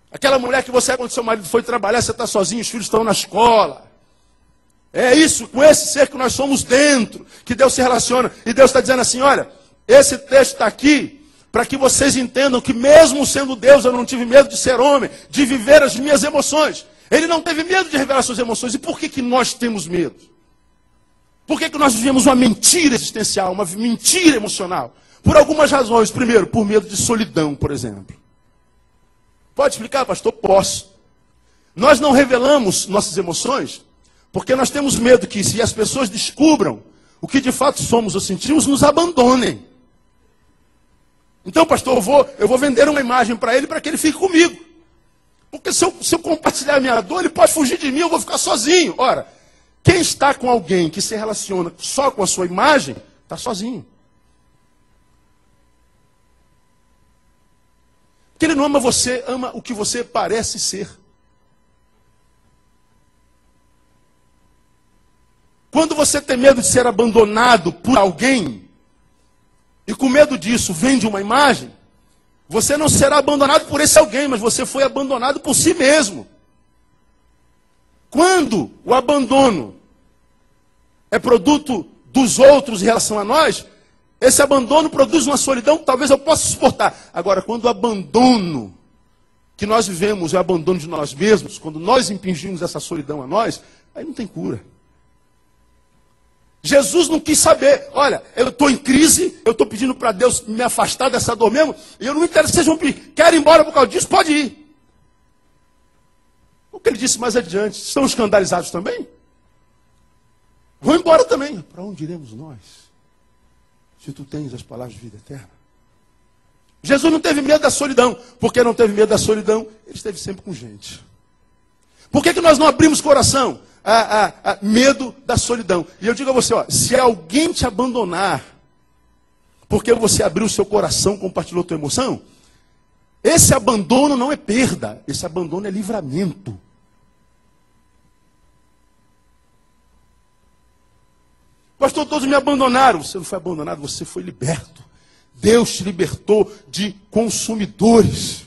Aquela mulher que você é quando seu marido foi trabalhar, você está sozinho, os filhos estão na escola. É isso, com esse ser que nós somos dentro, que Deus se relaciona. E Deus está dizendo assim, olha, esse texto está aqui para que vocês entendam que mesmo sendo Deus, eu não tive medo de ser homem, de viver as minhas emoções. Ele não teve medo de revelar suas emoções. E por que nós temos medo? Por que nós vivemos uma mentira existencial, uma mentira emocional? Por algumas razões. Primeiro, por medo de solidão, por exemplo. Pode explicar, pastor? Posso. Nós não revelamos nossas emoções porque nós temos medo que, se as pessoas descubram o que de fato somos ou sentimos, nos abandonem. Então, pastor, eu vou vender uma imagem para ele que ele fique comigo. Porque se eu compartilhar a minha dor, ele pode fugir de mim, eu vou ficar sozinho. Ora, quem está com alguém que se relaciona só com a sua imagem, está sozinho. Porque ele não ama você, ama o que você parece ser. Quando você tem medo de ser abandonado por alguém, e com medo disso vende uma imagem, você não será abandonado por esse alguém, mas você foi abandonado por si mesmo. Quando o abandono é produto dos outros em relação a nós, esse abandono produz uma solidão que talvez eu possa suportar. Agora, quando o abandono que nós vivemos é o abandono de nós mesmos, quando nós impingimos essa solidão a nós, aí não tem cura. Jesus não quis saber, olha, eu estou em crise, eu estou pedindo para Deus me afastar dessa dor mesmo, e eu não me interessa que vocês vão pedir, quero ir embora por causa disso, pode ir. O que ele disse mais adiante, estão escandalizados também? Vão embora também. Para onde iremos nós, se tu tens as palavras de vida eterna? Jesus não teve medo da solidão, porque não teve medo da solidão, ele esteve sempre com gente. Por que nós não abrimos coração? Medo da solidão. E eu digo a você, ó, se alguém te abandonar, porque você abriu o seu coração, compartilhou a tua emoção, esse abandono não é perda, esse abandono é livramento. Pastor, todos me abandonaram. Você não foi abandonado, você foi liberto. Deus te libertou de consumidores.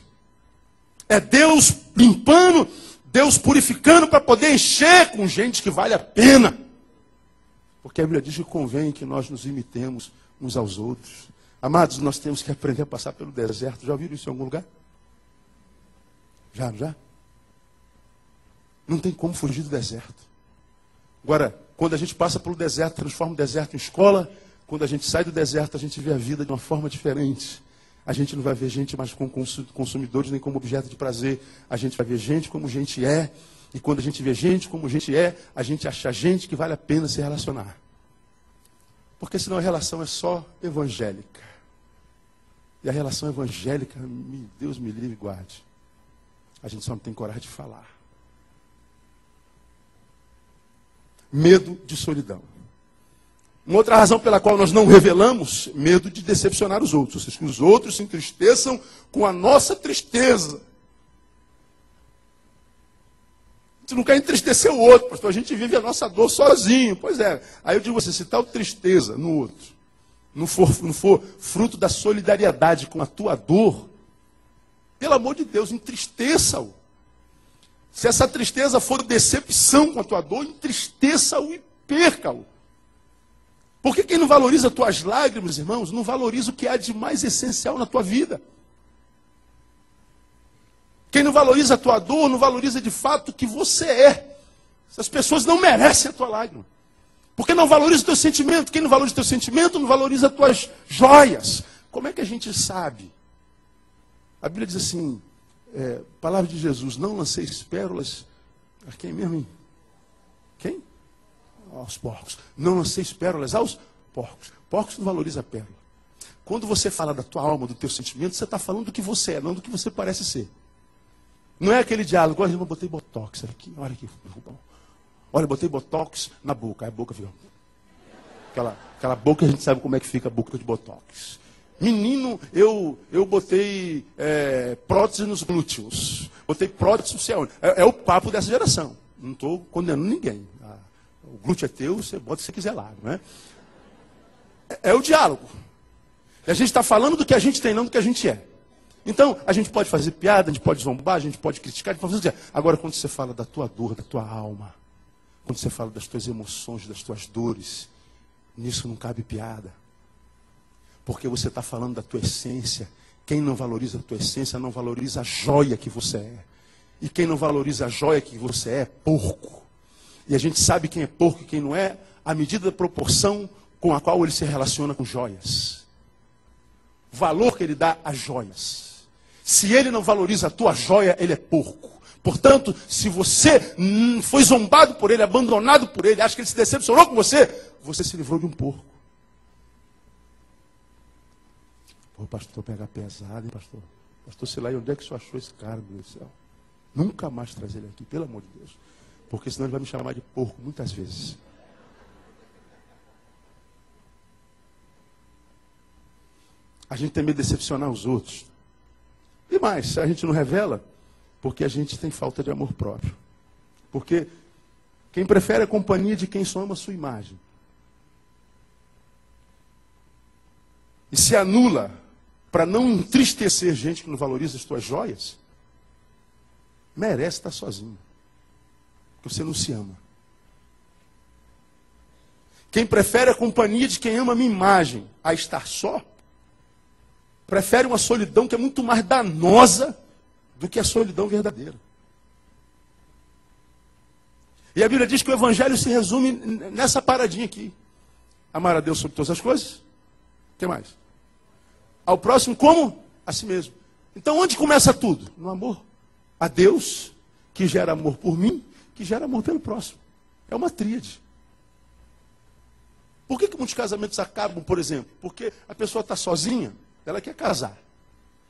É Deus limpando, Deus purificando para poder encher com gente que vale a pena. Porque a Bíblia diz que convém que nós nos imitemos uns aos outros. Amados, nós temos que aprender a passar pelo deserto. Já ouviram isso em algum lugar? Já? Não tem como fugir do deserto. Agora, quando a gente passa pelo deserto, transforma o deserto em escola. Quando a gente sai do deserto, a gente vê a vida de uma forma diferente. A gente não vai ver gente mais como consumidores, nem como objeto de prazer. A gente vai ver gente como gente é. E quando a gente vê gente como gente é, a gente acha gente que vale a pena se relacionar. Porque senão a relação é só evangélica. E a relação evangélica, Deus me livre e guarde. A gente só não tem coragem de falar. Medo de solidão. Uma outra razão pela qual nós não revelamos, medo de decepcionar os outros. Ou seja, que os outros se entristeçam com a nossa tristeza. A gente não quer entristecer o outro, pastor. A gente vive a nossa dor sozinho. Pois é. Aí eu digo assim, se tal tristeza no outro não for fruto da solidariedade com a tua dor, pelo amor de Deus, entristeça-o. Se essa tristeza for decepção com a tua dor, entristeça-o e perca-o. Porque quem não valoriza as tuas lágrimas, irmãos, não valoriza o que há de mais essencial na tua vida. Quem não valoriza a tua dor, não valoriza de fato o que você é. Essas pessoas não merecem a tua lágrima. Porque não valoriza o teu sentimento. Quem não valoriza o teu sentimento, não valoriza as tuas joias. Como é que a gente sabe? A Bíblia diz assim, palavra de Jesus, não lanceis pérolas a quem mesmo? Hein? Quem? Aos porcos. Não lanceis pérolas aos porcos. Porcos não valorizam a pérola. Quando você fala da tua alma, do teu sentimento, você está falando do que você é, não do que você parece ser. Não é aquele diálogo, olha, eu botei botox aqui, olha aqui. Olha, eu botei botox na boca. Aí a boca fica... Aquela boca, a gente sabe como é que fica a boca de botox. Menino, eu botei prótese nos glúteos. Botei prótese no céu. É o papo dessa geração. Não estou condenando ninguém. O glúteo é teu, você bota se você quiser lá, não é? É o diálogo. E a gente está falando do que a gente tem, não do que a gente é. Então, a gente pode fazer piada, a gente pode zombar, a gente pode criticar, a gente pode fazer... Agora, quando você fala da tua dor, da tua alma, quando você fala das tuas emoções, das tuas dores, nisso não cabe piada. Porque você está falando da tua essência. Quem não valoriza a tua essência, não valoriza a joia que você é. E quem não valoriza a joia que você é porco. E a gente sabe quem é porco e quem não é, à medida da proporção com a qual ele se relaciona com joias. O valor que ele dá às joias. Se ele não valoriza a tua joia, ele é porco. Portanto, se você foi zombado por ele, abandonado por ele, acha que ele se decepcionou com você, você se livrou de um porco. Pô, pastor, pegar pesado, hein, pastor? Pastor, sei lá, e onde é que o senhor achou esse cara, meu Deus do céu? Nunca mais trazer ele aqui, pelo amor de Deus. Porque senão ele vai me chamar de porco muitas vezes. A gente tem medo de decepcionar os outros. E mais, a gente não revela porque a gente tem falta de amor próprio. Porque quem prefere a companhia de quem só ama a sua imagem. E se anula para não entristecer gente que não valoriza as tuas joias, merece estar sozinho. Porque você não se ama. Quem prefere a companhia de quem ama a minha imagem a estar só, prefere uma solidão que é muito mais danosa do que a solidão verdadeira. E a Bíblia diz que o Evangelho se resume nessa paradinha aqui. Amar a Deus sobre todas as coisas. O que mais? Ao próximo como? A si mesmo. Então onde começa tudo? No amor a Deus, que gera amor por mim, que gera amor pelo próximo. É uma tríade. Por que muitos casamentos acabam, por exemplo? Porque a pessoa está sozinha, ela quer casar.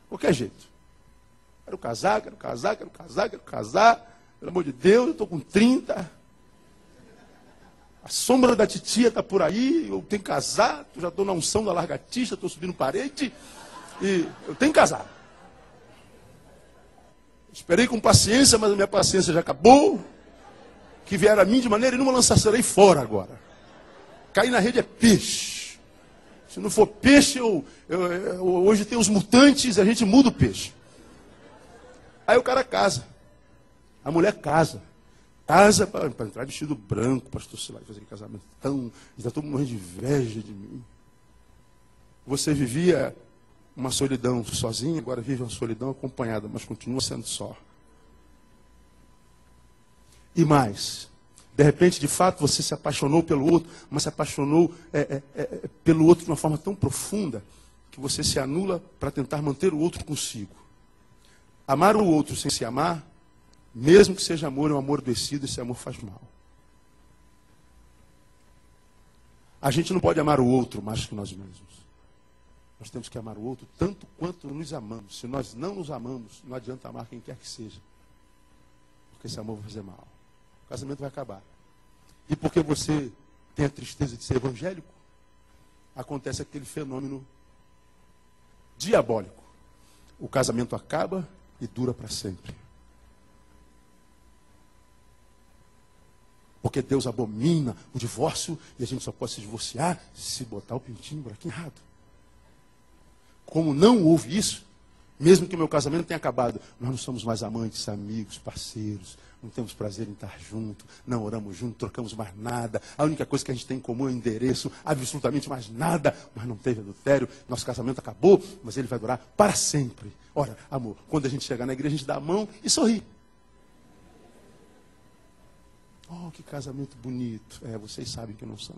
Qualquer jeito. Quero casar, quero casar, quero casar, quero casar. Pelo amor de Deus, eu estou com 30. A sombra da titia está por aí, eu tenho que casar, eu já estou na unção da largatista, estou subindo parede, e eu tenho que casar. Esperei com paciência, mas a minha paciência já acabou. Que vier a mim de maneira nenhuma lançarei fora agora. Cair na rede é peixe. Se não for peixe, hoje tem os mutantes, a gente muda o peixe. Aí o cara casa. A mulher casa. Casa para entrar vestido branco, pastor Silai, fazer casamento tão. Está todo mundo morrendo de inveja de mim. Você vivia uma solidão sozinho, agora vive uma solidão acompanhada, mas continua sendo só. E mais, de repente, de fato, você se apaixonou pelo outro, mas se apaixonou pelo outro de uma forma tão profunda que você se anula para tentar manter o outro consigo. Amar o outro sem se amar, mesmo que seja amor, é um amor adoecido, esse amor faz mal. A gente não pode amar o outro mais que nós mesmos. Nós temos que amar o outro tanto quanto nos amamos. Se nós não nos amamos, não adianta amar quem quer que seja. Porque esse amor vai fazer mal. O casamento vai acabar. E porque você tem a tristeza de ser evangélico, acontece aquele fenômeno diabólico. O casamento acaba e dura para sempre. Porque Deus abomina o divórcio e a gente só pode se divorciar se botar o pintinho por aqui errado. Como não houve isso, mesmo que o meu casamento tenha acabado, nós não somos mais amantes, amigos, parceiros, não temos prazer em estar junto, não oramos junto, trocamos mais nada. A única coisa que a gente tem em comum é o endereço, absolutamente mais nada, mas não teve adultério. Nosso casamento acabou, mas ele vai durar para sempre. Ora, amor, quando a gente chegar na igreja, a gente dá a mão e sorri. Oh, que casamento bonito. Vocês sabem que não são.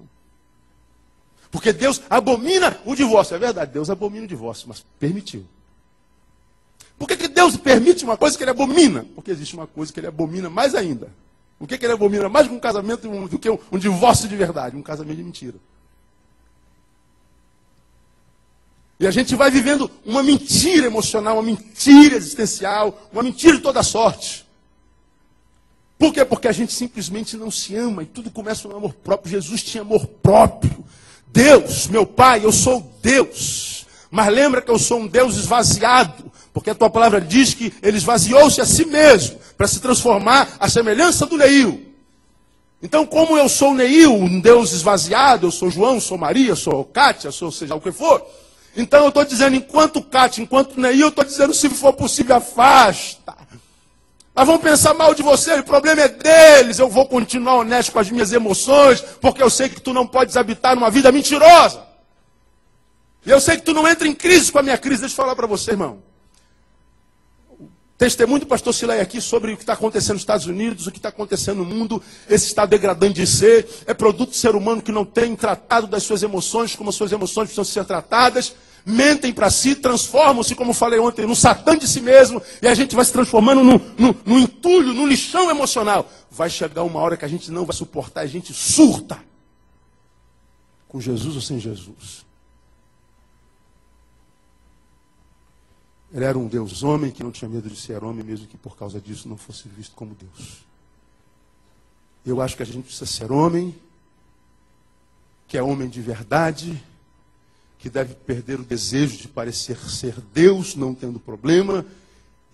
Porque Deus abomina o divórcio. É verdade, Deus abomina o divórcio, mas permitiu. Por que Deus permite uma coisa que ele abomina? Porque existe uma coisa que ele abomina mais ainda. O que ele abomina mais que um casamento do que um divórcio de verdade? Um casamento de mentira. E a gente vai vivendo uma mentira emocional, uma mentira existencial, uma mentira de toda sorte. Por quê? Porque a gente simplesmente não se ama e tudo começa no amor próprio. Jesus tinha amor próprio. Deus, meu Pai, eu sou Deus. Mas lembra que eu sou um Deus esvaziado. Porque a tua palavra diz que ele esvaziou-se a si mesmo para se transformar à semelhança do Neil. Então, como eu sou Neil, um Deus esvaziado, eu sou João, sou Maria, sou Kátia, sou seja o que for. Então eu estou dizendo, enquanto Kátia, enquanto Neil, eu estou dizendo, se for possível, afasta. Mas vão pensar mal de você, o problema é deles. Eu vou continuar honesto com as minhas emoções, porque eu sei que tu não podes habitar numa vida mentirosa. E eu sei que tu não entra em crise com a minha crise. Deixa eu falar para você, irmão. Testemunho do pastor Silai aqui sobre o que está acontecendo nos Estados Unidos, o que está acontecendo no mundo, esse estado degradante de ser, é produto do ser humano que não tem tratado das suas emoções, como as suas emoções precisam ser tratadas, mentem para si, transformam-se, como falei ontem, num satã de si mesmo, e a gente vai se transformando num entulho, num lixão emocional. Vai chegar uma hora que a gente não vai suportar, a gente surta. Com Jesus ou sem Jesus. Ele era um Deus homem que não tinha medo de ser homem, mesmo que por causa disso não fosse visto como Deus. Eu acho que a gente precisa ser homem, que é homem de verdade, que deve perder o desejo de parecer ser Deus, não tendo problema,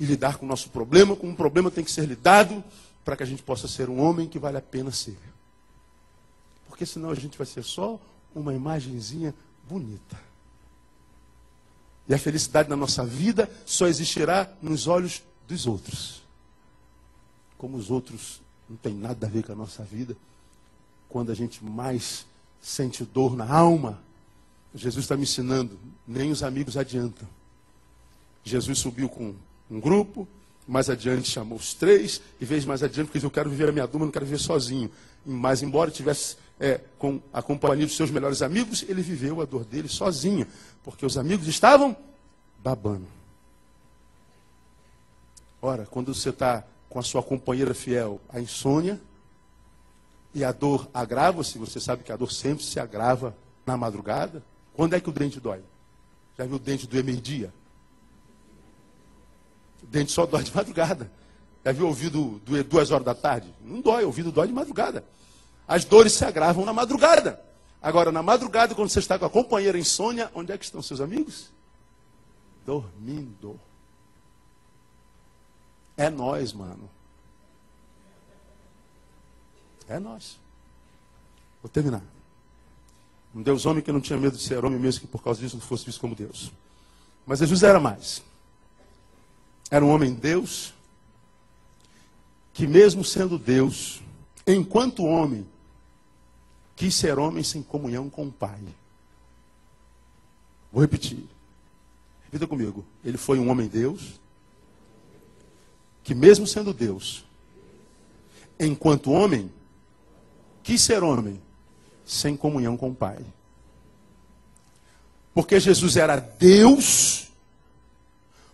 e lidar com o nosso problema, como um problema tem que ser lidado, para que a gente possa ser um homem que vale a pena ser. Porque senão a gente vai ser só uma imagenzinha bonita. E a felicidade na nossa vida só existirá nos olhos dos outros. Como os outros não têm nada a ver com a nossa vida, quando a gente mais sente dor na alma, Jesus está me ensinando, nem os amigos adiantam. Jesus subiu com um grupo, mais adiante chamou os 3, e veio mais adiante, porque eu quero viver a minha duma, não quero viver sozinho. Mas embora tivesse com a companhia dos seus melhores amigos, ele viveu a dor dele sozinho, porque os amigos estavam babando. Ora, quando você está com a sua companheira fiel, a insônia, e a dor agrava-se, você sabe que a dor sempre se agrava na madrugada. Quando é que o dente dói? Já viu o dente doer meio-dia? O dente só dói de madrugada. Já viu o ouvido doer 2 horas da tarde? Não dói, o ouvido dói de madrugada. As dores se agravam na madrugada. Agora, na madrugada, quando você está com a companheira insônia, onde é que estão seus amigos? Dormindo. É nós, mano. É nós. Vou terminar. Um Deus homem que não tinha medo de ser homem, mesmo que por causa disso não fosse visto como Deus. Mas Jesus era mais. Era um homem Deus, que mesmo sendo Deus, enquanto homem, quis ser homem sem comunhão com o Pai. Vou repetir. Repita comigo. Ele foi um homem Deus, que mesmo sendo Deus, enquanto homem, quis ser homem sem comunhão com o Pai. Porque Jesus era Deus,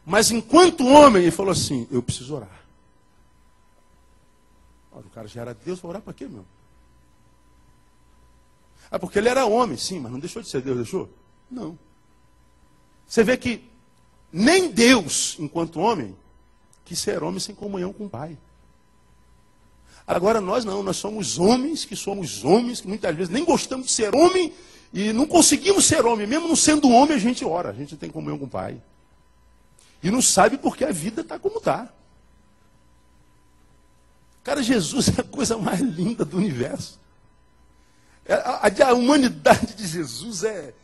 mas enquanto homem, ele falou assim, eu preciso orar. Ora, o cara já era Deus, vai orar para quê, meu? Ah, porque ele era homem, sim, mas não deixou de ser Deus, deixou? Não. Você vê que nem Deus, enquanto homem, quis ser homem sem comunhão com o Pai. Agora nós não, nós somos homens que muitas vezes nem gostamos de ser homem e não conseguimos ser homem. Mesmo não sendo homem, a gente ora, a gente tem comunhão com o Pai. E não sabe porque a vida está como está. Cara, Jesus é a coisa mais linda do universo. A humanidade de Jesus é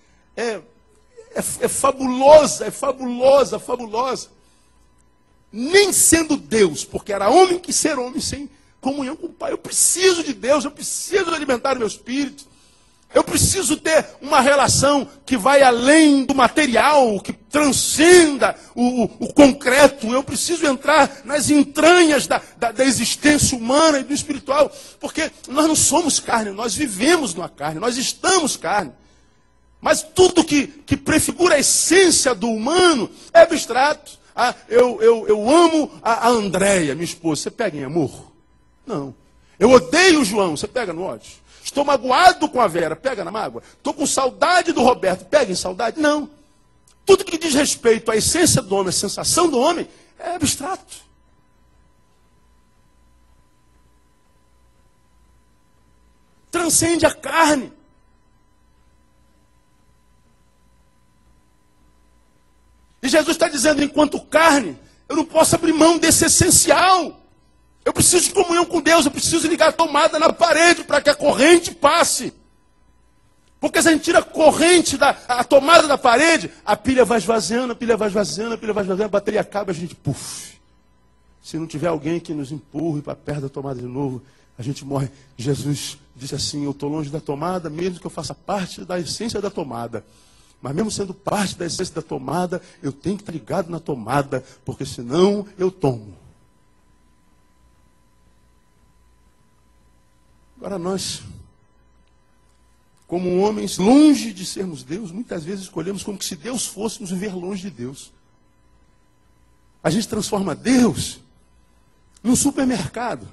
fabulosa, fabulosa. Nem sendo Deus, porque era homem que ser homem sem comunhão com o Pai. Eu preciso de Deus, eu preciso alimentar o meu espírito. Eu preciso ter uma relação que vai além do material, que transcenda o concreto. Eu preciso entrar nas entranhas da existência humana e do espiritual. Porque nós não somos carne, nós vivemos na carne, nós estamos carne. Mas tudo que prefigura a essência do humano é abstrato. Ah, eu amo a Andréia, minha esposa. Você pega em amor? Não. Eu odeio o João. Você pega no ódio? Estou magoado com a Vera. Pega na mágoa. Estou com saudade do Roberto. Pega em saudade? Não. Tudo que diz respeito à essência do homem, à sensação do homem, é abstrato. Transcende a carne. E Jesus está dizendo, enquanto carne, eu não posso abrir mão desse essencial. Eu preciso de comunhão com Deus, eu preciso ligar a tomada na parede para que a corrente passe. Porque se a gente tira a corrente, a tomada da parede, a pilha vai esvaziando, a bateria acaba, a gente, puf. Se não tiver alguém que nos empurre para perto da tomada de novo, a gente morre. Jesus disse assim, eu estou longe da tomada, mesmo que eu faça parte da essência da tomada. Mas mesmo sendo parte da essência da tomada, eu tenho que estar ligado na tomada, porque senão eu tomo. Agora nós, como homens, longe de sermos Deus, muitas vezes escolhemos como se Deus fosse nos ver longe de Deus. A gente transforma Deus num supermercado.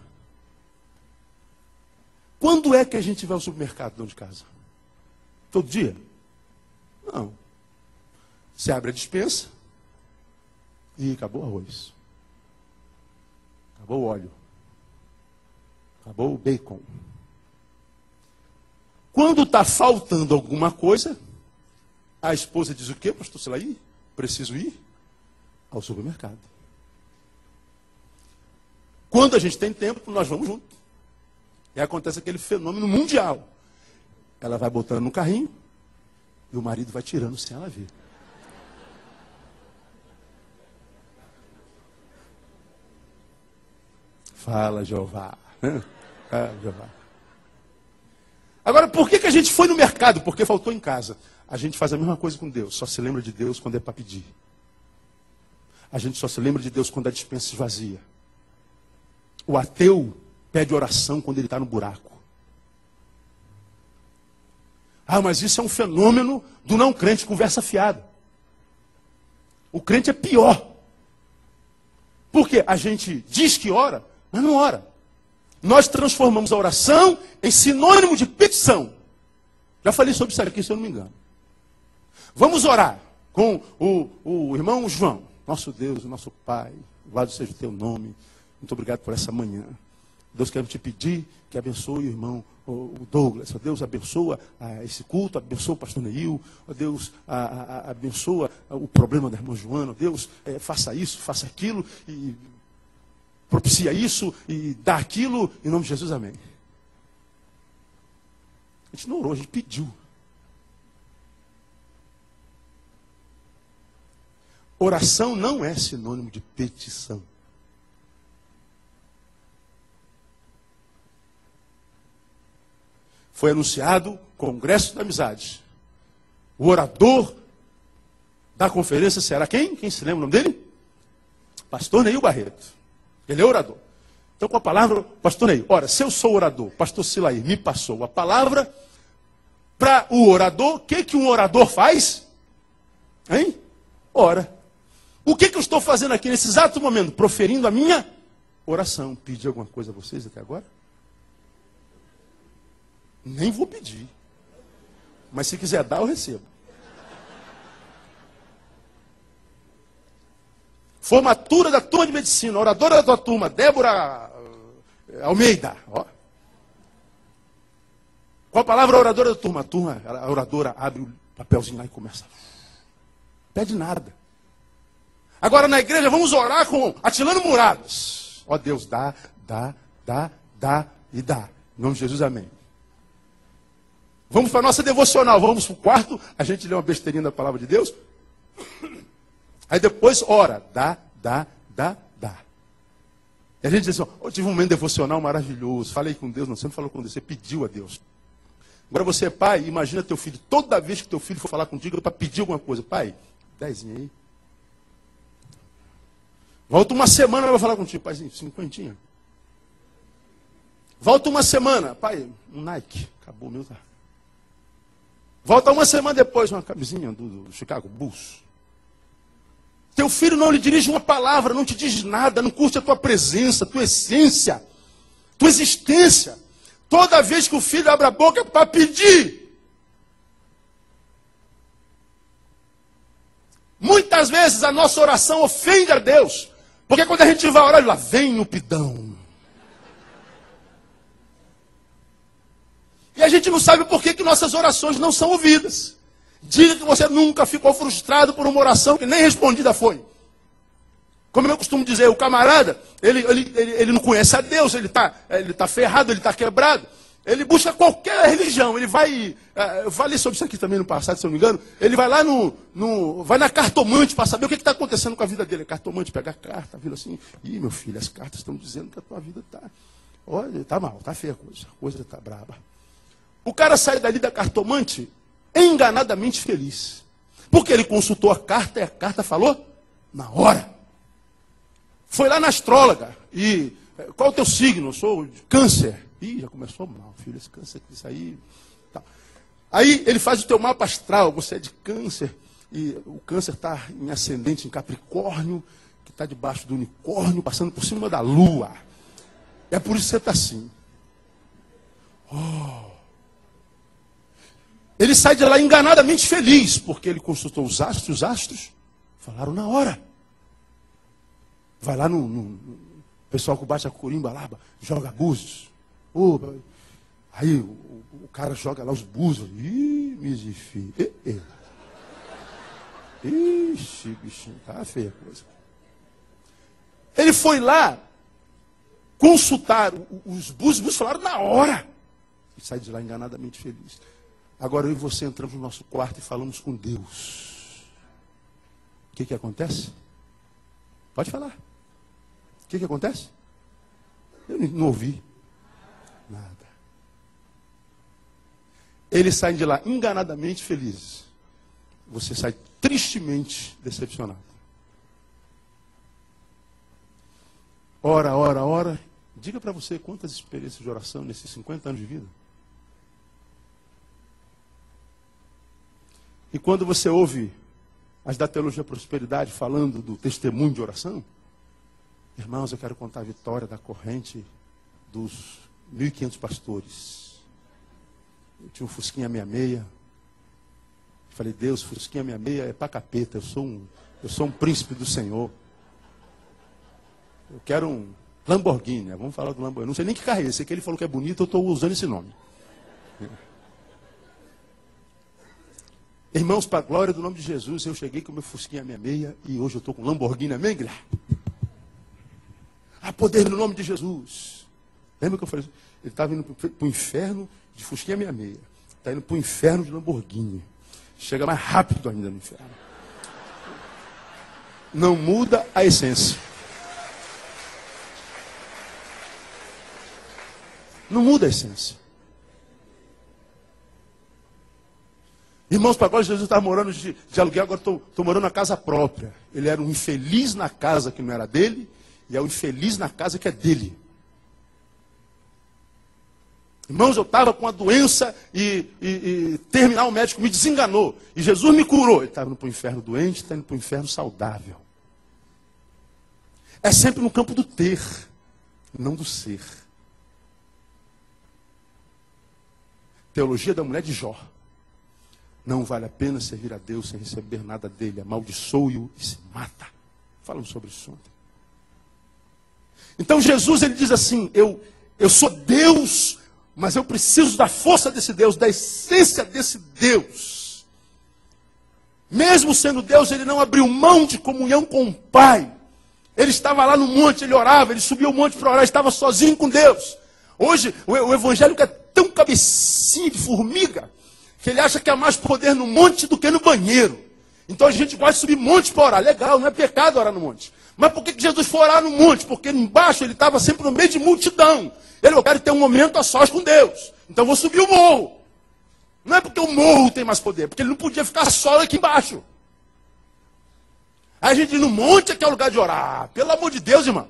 Quando é que a gente vai ao supermercado dentro de casa? Todo dia? Não. Você abre a despensa e acabou o arroz. Acabou o óleo. Acabou o bacon. Quando está faltando alguma coisa, a esposa diz o quê, pastor Silaí? Preciso ir ao supermercado. Quando a gente tem tempo, nós vamos junto. E acontece aquele fenômeno mundial. Ela vai botando no carrinho e o marido vai tirando sem ela ver. Fala, Jeová. Fala, Jeová. Agora, por que a gente foi no mercado? Porque faltou em casa. A gente faz a mesma coisa com Deus. Só se lembra de Deus quando é para pedir. A gente só se lembra de Deus quando a despensa esvazia. O ateu pede oração quando ele está no buraco. Ah, mas isso é um fenômeno do não crente, conversa fiada. O crente é pior. Porque a gente diz que ora, mas não ora. Nós transformamos a oração em sinônimo de petição. Já falei sobre isso aqui, se eu não me engano. Vamos orar com o irmão João. Nosso Deus, nosso Pai, louvado seja o teu nome. Muito obrigado por essa manhã. Deus, quero te pedir que abençoe o irmão o Douglas. Deus, abençoa esse culto, abençoa o pastor Neil. Deus, abençoa o problema da irmã Joana. Deus, faça isso, faça aquilo, e propicia isso, e dá aquilo, em nome de Jesus, amém. A gente não orou, a gente pediu. Oração não é sinônimo de petição. Foi anunciado Congresso da Amizade. O orador da conferência será quem? Quem se lembra o nome dele? Pastor Neil Barreto. Ele é orador. Então, com a palavra, pastor Neil, ora, se eu sou orador, pastor Silaí me passou a palavra para o orador, o que um orador faz? Hein? Ora. O que eu estou fazendo aqui nesse exato momento? Proferindo a minha oração. Pedi alguma coisa a vocês até agora? Nem vou pedir. Mas se quiser dar, eu recebo. Formatura da turma de medicina, oradora da tua turma, Débora Almeida. Ó. Qual a palavra oradora da turma? A oradora abre o papelzinho lá e começa. Pede nada. Agora na igreja vamos orar com Atilano Muradas. Ó Deus, dá e dá. Em nome de Jesus, amém. Vamos para a nossa devocional, vamos para o quarto, a gente lê uma besteirinha da palavra de Deus. Aí depois ora, dá. E a gente diz assim, eu tive um momento devocional maravilhoso, falei com Deus, não, você não falou com Deus, você pediu a Deus. Agora você é pai, imagina teu filho, toda vez que teu filho for falar contigo, para pedir alguma coisa, pai, 10 aí. Volta uma semana, vai falar contigo, paizinho, 50. Volta uma semana, pai, um Nike, acabou meu, tá? Volta uma semana depois, uma camisinha do Chicago Bulls. Teu filho não lhe dirige uma palavra, não te diz nada, não curte a tua presença, a tua essência, tua existência. Toda vez que o filho abre a boca é para pedir. Muitas vezes a nossa oração ofende a Deus. Porque quando a gente vai orar, lá vem o pidão. E a gente não sabe por que nossas orações não são ouvidas. Diga que você nunca ficou frustrado por uma oração que nem respondida foi. Como eu costumo dizer, o camarada, ele não conhece a Deus, ele tá ferrado, ele está quebrado. Ele busca qualquer religião, ele vai... eu falei sobre isso aqui também no passado, se eu não me engano. Ele vai lá vai na cartomante para saber o que está acontecendo com a vida dele. A cartomante pega a carta, vira assim, ih, meu filho, as cartas estão dizendo que a tua vida está... Olha, está mal, está feia a coisa está braba. O cara sai dali da cartomante enganadamente feliz. Porque ele consultou a carta e a carta falou na hora. Foi lá na astróloga e... qual é o teu signo? Eu sou de câncer. Ih, já começou mal, filho, esse câncer, isso aí... Tá. Aí ele faz o teu mapa astral, você é de câncer, e o câncer está em ascendente em Capricórnio, que está debaixo do unicórnio, passando por cima da lua. É por isso que você está assim. Oh. Ele sai de lá enganadamente feliz, porque ele consultou os astros falaram na hora. Vai lá no pessoal que bate a corimba lá, joga búzios. Aí o cara joga lá os búzios. Ih, misifio. Ixi, bichinho, tá feia a coisa. Ele foi lá consultar os búzios falaram na hora. E sai de lá enganadamente feliz. Agora eu e você entramos no nosso quarto e falamos com Deus. O que acontece? Pode falar. O que acontece? Eu não ouvi nada. eles saem de lá enganadamente felizes. Você sai tristemente decepcionado. Ora, ora, ora. Diga para você quantas experiências de oração nesses 50 anos de vida. E quando você ouve as da Teologia Prosperidade falando do testemunho de oração, irmãos, eu quero contar a vitória da corrente dos 1.500 pastores. Eu tinha um Fusquinha 66. Falei, Deus, Fusquinha 66 é para capeta, eu sou um príncipe do Senhor. Eu quero um Lamborghini, vamos falar do Lamborghini. Não sei nem que carro é esse, que ele falou que é bonito, eu estou usando esse nome. Irmãos, para a glória do nome de Jesus, eu cheguei com o meu Fusquinha 66 e hoje eu estou com um Lamborghini, amém, Guilherme? Há poder no nome de Jesus. Lembra que eu falei? Ele estava indo para o inferno de Fusquinha 66. Está indo para o inferno de Lamborghini. Chega mais rápido ainda no inferno. Não muda a essência. Não muda a essência. Irmãos, para agora Jesus estava morando de aluguel, agora estou morando na casa própria. Ele era um infeliz na casa que não era dele, e é um infeliz na casa que é dele. Irmãos, eu estava com uma doença e terminal, o médico me desenganou. E Jesus me curou. Ele estava indo para o inferno doente, está indo para o inferno saudável. É sempre no campo do ter, não do ser. Teologia da mulher de Jó. Não vale a pena servir a Deus sem receber nada dele. Amaldiçoe-o e se mata. Falamos sobre isso ontem. Então Jesus, ele diz assim, eu sou Deus, mas eu preciso da força desse Deus, da essência desse Deus. Mesmo sendo Deus, ele não abriu mão de comunhão com o Pai. Ele estava lá no monte, ele orava, ele subiu o monte para orar, estava sozinho com Deus. Hoje, o evangélico é tão cabecinho de formiga, que ele acha que há mais poder no monte do que no banheiro. Então a gente gosta de subir monte para orar. Legal, não é pecado orar no monte. Mas por que Jesus foi orar no monte? Porque embaixo ele estava sempre no meio de multidão. Eu quero ter um momento a sós com Deus. Então eu vou subir o morro. Não é porque o morro tem mais poder, porque ele não podia ficar só aqui embaixo. Aí a gente no monte é que é o lugar de orar. Pelo amor de Deus, irmão.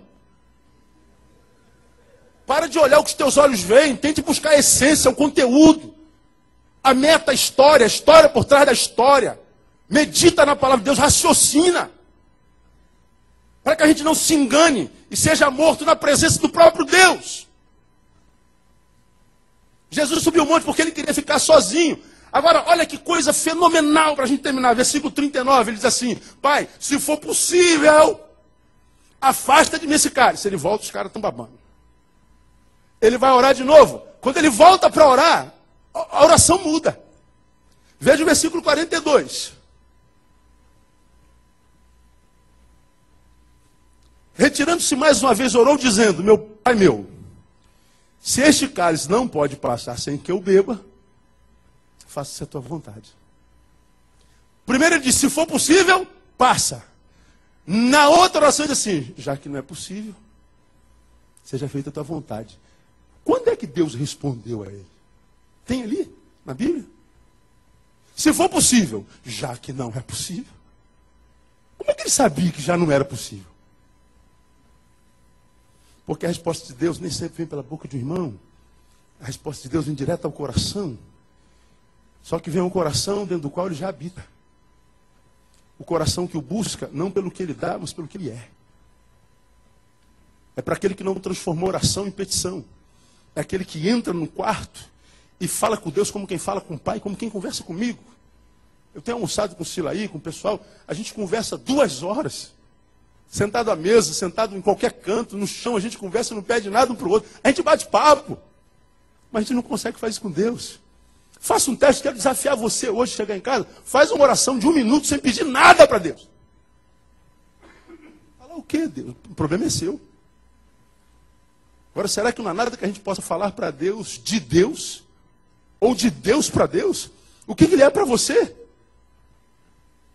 Para de olhar o que os teus olhos veem. Tente buscar a essência, o conteúdo. A meta, a história por trás da história. Medita na palavra de Deus, raciocina. Para que a gente não se engane e seja morto na presença do próprio Deus. Jesus subiu o monte porque ele queria ficar sozinho. Agora, olha que coisa fenomenal para a gente terminar. Versículo 39, ele diz assim, Pai, se for possível, afasta de mim esse cálice. Se ele volta, os caras estão babando. Ele vai orar de novo. Quando ele volta para orar, a oração muda. Veja o versículo 42. Retirando-se mais uma vez, orou dizendo, meu Pai meu, se este cálice não pode passar sem que eu beba, faça-se a tua vontade. Primeiro ele disse, se for possível, passa. Na outra oração ele disse assim, já que não é possível, seja feita a tua vontade. Quando é que Deus respondeu a ele? Tem ali, na Bíblia? Se for possível, já que não é possível. Como é que ele sabia que já não era possível? Porque a resposta de Deus nem sempre vem pela boca de um irmão. A resposta de Deus vem direto ao coração. Só que vem um coração dentro do qual ele já habita. O coração que o busca, não pelo que ele dá, mas pelo que ele é. É para aquele que não transformou oração em petição. É aquele que entra no quarto e fala com Deus como quem fala com o Pai, como quem conversa comigo. Eu tenho almoçado com o Silaí, com o pessoal, a gente conversa 2 horas. Sentado à mesa, sentado em qualquer canto, no chão, a gente conversa, não pede nada um para o outro. A gente bate papo. Mas a gente não consegue fazer isso com Deus. Faça um teste, quero desafiar você hoje, chegar em casa, faz uma oração de 1 minuto sem pedir nada para Deus. Fala o quê, Deus? O problema é seu. Agora, será que não há nada que a gente possa falar para Deus, de Deus? Ou de Deus para Deus? O que ele é para você?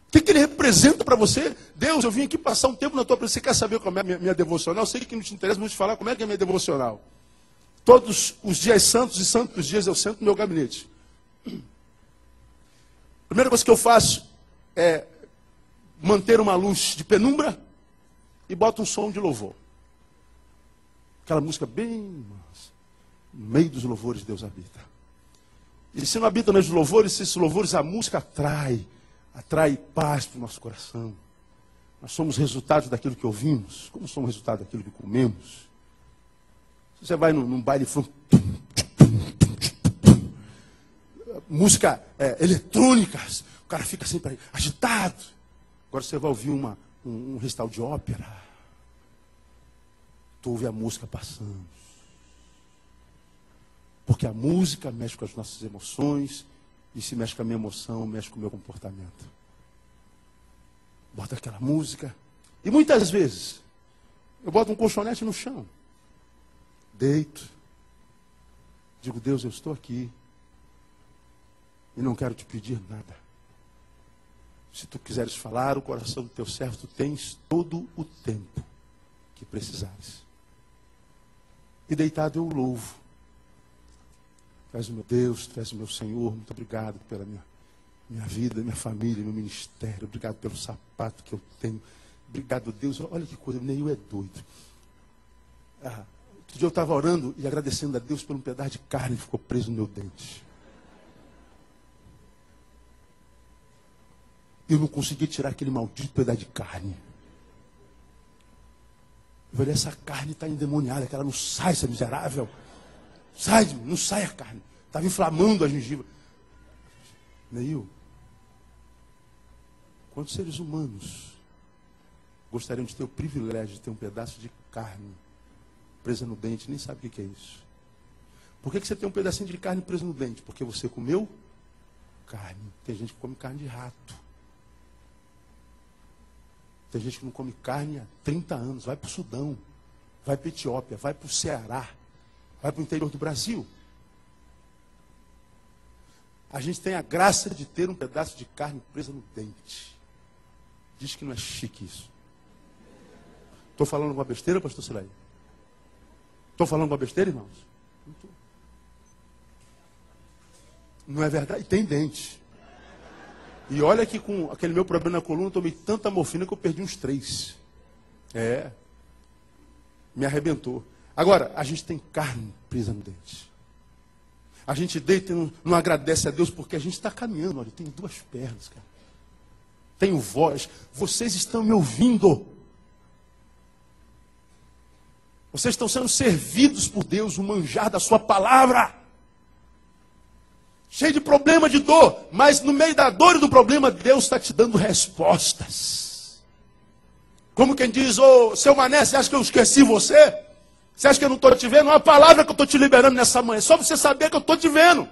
O que ele representa para você? Deus, eu vim aqui passar um tempo na tua presença. Você quer saber como é a minha devocional? Eu sei que não te interessa muito falar como é que é a minha devocional. Todos os dias santos e santos dias eu sento no meu gabinete. A primeira coisa que eu faço é manter uma luz de penumbra e boto um som de louvor. Aquela música bem mansa. No meio dos louvores Deus habita. E se não habita nos louvores, esses louvores, a música atrai paz para o nosso coração. Nós somos resultados daquilo que ouvimos, como somos resultado daquilo que comemos. Você vai num baile funk, música eletrônica, o cara fica sempre agitado. Agora você vai ouvir um recital de ópera, tu ouve a música passando. Porque a música mexe com as nossas emoções, e se mexe com a minha emoção, mexe com o meu comportamento. Bota aquela música, e muitas vezes, eu boto um colchonete no chão, deito, digo, Deus, eu estou aqui, e não quero te pedir nada. Se tu quiseres falar o coração do teu servo, tu tens todo o tempo que precisares. E deitado eu louvo. Tu és o meu Deus, tu és o meu Senhor, muito obrigado pela minha vida, minha família, meu ministério. Obrigado pelo sapato que eu tenho. Obrigado, Deus. Olha que coisa, Neil é doido. Outro dia eu estava orando e agradecendo a Deus por um pedaço de carne que ficou preso no meu dente. Eu não consegui tirar aquele maldito pedaço de carne. Eu falei, essa carne está endemoniada, que ela não sai, essa miserável. Sai, não sai a carne. Estava inflamando a gengiva. Neil, quantos seres humanos gostariam de ter o privilégio de ter um pedaço de carne presa no dente e nem sabe o que é isso? Por que você tem um pedacinho de carne preso no dente? Porque você comeu carne. Tem gente que come carne de rato. Tem gente que não come carne há 30 anos. Vai para o Sudão, vai para a Etiópia, vai para o Ceará, vai para o interior do Brasil. A gente tem a graça de ter um pedaço de carne presa no dente. Diz que não é chique isso. Estou falando uma besteira, pastor Silaí? Estou falando uma besteira, irmãos? Não estou. Não é verdade? E tem dente. E olha que com aquele meu problema na coluna, eu tomei tanta morfina que eu perdi uns 3. Me arrebentou. Agora, a gente tem carne presa no dente. A gente deita e não agradece a Deus porque a gente está caminhando. Olha, eu tenho 2 pernas, cara. Tenho voz. Vocês estão me ouvindo. Vocês estão sendo servidos por Deus, o manjar da sua palavra. Cheio de problema, de dor. Mas no meio da dor e do problema, Deus está te dando respostas. Como quem diz, ô, seu Mané, você acha que eu esqueci você? Você acha que eu não estou te vendo? Uma palavra que eu estou te liberando nessa manhã. Só você saber que eu estou te vendo.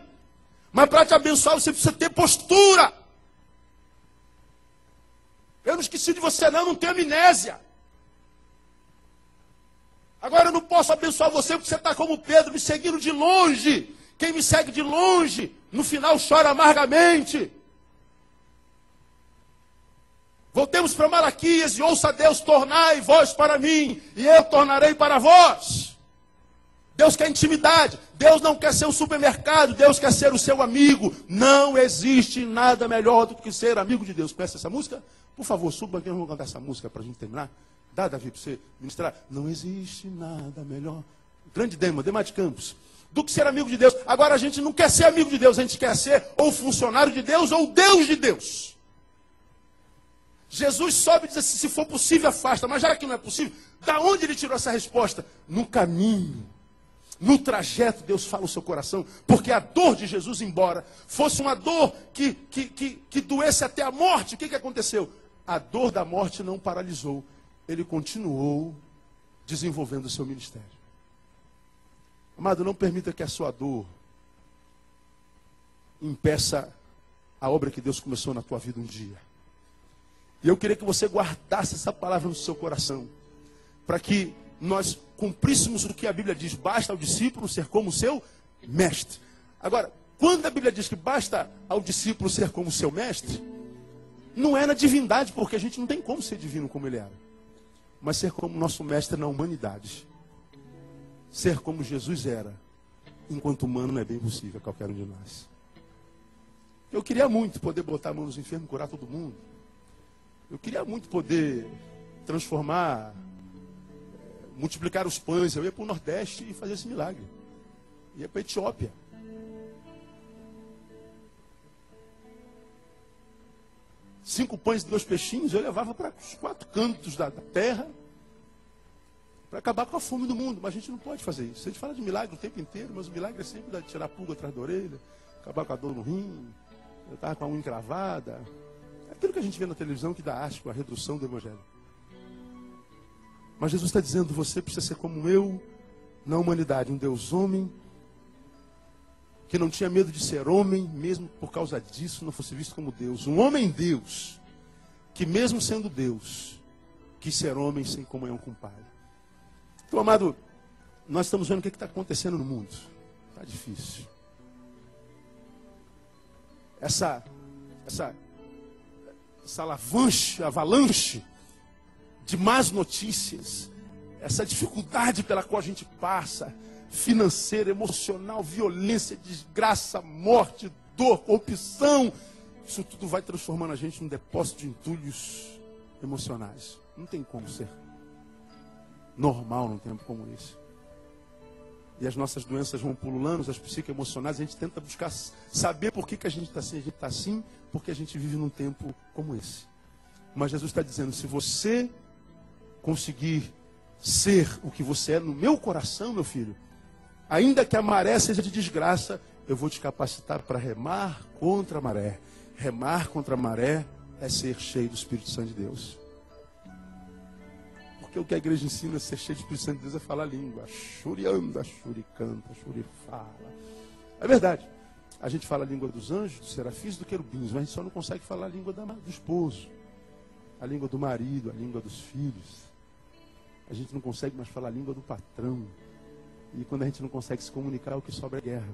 Mas para te abençoar, você precisa ter postura. Eu não esqueci de você não tenho amnésia. Agora eu não posso abençoar você porque você está como Pedro, me seguindo de longe. Quem me segue de longe, no final chora amargamente. Voltemos para Malaquias e ouça Deus, tornai vós para mim, e eu tornarei para vós. Deus quer intimidade, Deus não quer ser um supermercado, Deus quer ser o seu amigo. Não existe nada melhor do que ser amigo de Deus. Conhece essa música? Por favor, suba aqui, vamos cantar essa música para a gente terminar. Dá, Davi, para você ministrar. Não existe nada melhor. Grande Demar de Campos. Do que ser amigo de Deus. Agora a gente não quer ser amigo de Deus, a gente quer ser ou funcionário de Deus ou Deus de Deus. Jesus sobe e diz assim, se for possível, afasta. Mas já que não é possível, da onde ele tirou essa resposta? No caminho, no trajeto, Deus fala o seu coração. Porque a dor de Jesus, embora fosse uma dor que doesse até a morte, o que aconteceu? A dor da morte não paralisou. Ele continuou desenvolvendo o seu ministério. Amado, não permita que a sua dor impeça a obra que Deus começou na tua vida um dia. E eu queria que você guardasse essa palavra no seu coração, para que nós cumpríssemos o que a Bíblia diz, basta ao discípulo ser como o seu mestre. Agora, quando a Bíblia diz que basta ao discípulo ser como o seu mestre, não é na divindade, porque a gente não tem como ser divino como ele era, mas ser como nosso mestre na humanidade. Ser como Jesus era, enquanto humano, não é bem possível a qualquer um de nós. Eu queria muito poder botar a mão nos enfermos e curar todo mundo. Eu queria muito poder transformar, multiplicar os pães. Eu ia para o Nordeste e fazer esse milagre. Ia para a Etiópia. Cinco pães e 2 peixinhos eu levava para os 4 cantos da terra para acabar com a fome do mundo. Mas a gente não pode fazer isso. A gente fala de milagre o tempo inteiro, mas o milagre é sempre tirar a pulga atrás da orelha, acabar com a dor no rim, eu estava com a unha encravada. É aquilo que a gente vê na televisão que dá asco, a redução do evangelho. Mas Jesus está dizendo, você precisa ser como eu na humanidade, um Deus homem, que não tinha medo de ser homem, mesmo por causa disso não fosse visto como Deus. Um homem Deus, que mesmo sendo Deus, quis ser homem sem comunhão com o Pai. Então, amado, nós estamos vendo o que está acontecendo no mundo. Está difícil. Essa avalanche de más notícias, essa dificuldade pela qual a gente passa, financeira, emocional, violência, desgraça, morte, dor, corrupção, isso tudo vai transformando a gente num depósito de entulhos emocionais. Não tem como ser normal num tempo como esse. E as nossas doenças vão pululando, as psicoemocionais, a gente tenta buscar saber por que a gente está assim. A gente está assim porque a gente vive num tempo como esse. Mas Jesus está dizendo, se você conseguir ser o que você é no meu coração, meu filho, ainda que a maré seja de desgraça, eu vou te capacitar para remar contra a maré. Remar contra a maré é ser cheio do Espírito Santo de Deus. Porque o que a igreja ensina a ser cheio do Espírito Santo de Deus é falar língua. Xuri anda, xuri canta, xuri fala. É verdade. A gente fala a língua dos anjos, dos serafins, dos querubins, mas a gente só não consegue falar a língua do esposo, a língua do marido, a língua dos filhos. A gente não consegue mais falar a língua do patrão. E quando a gente não consegue se comunicar, o que sobra é guerra.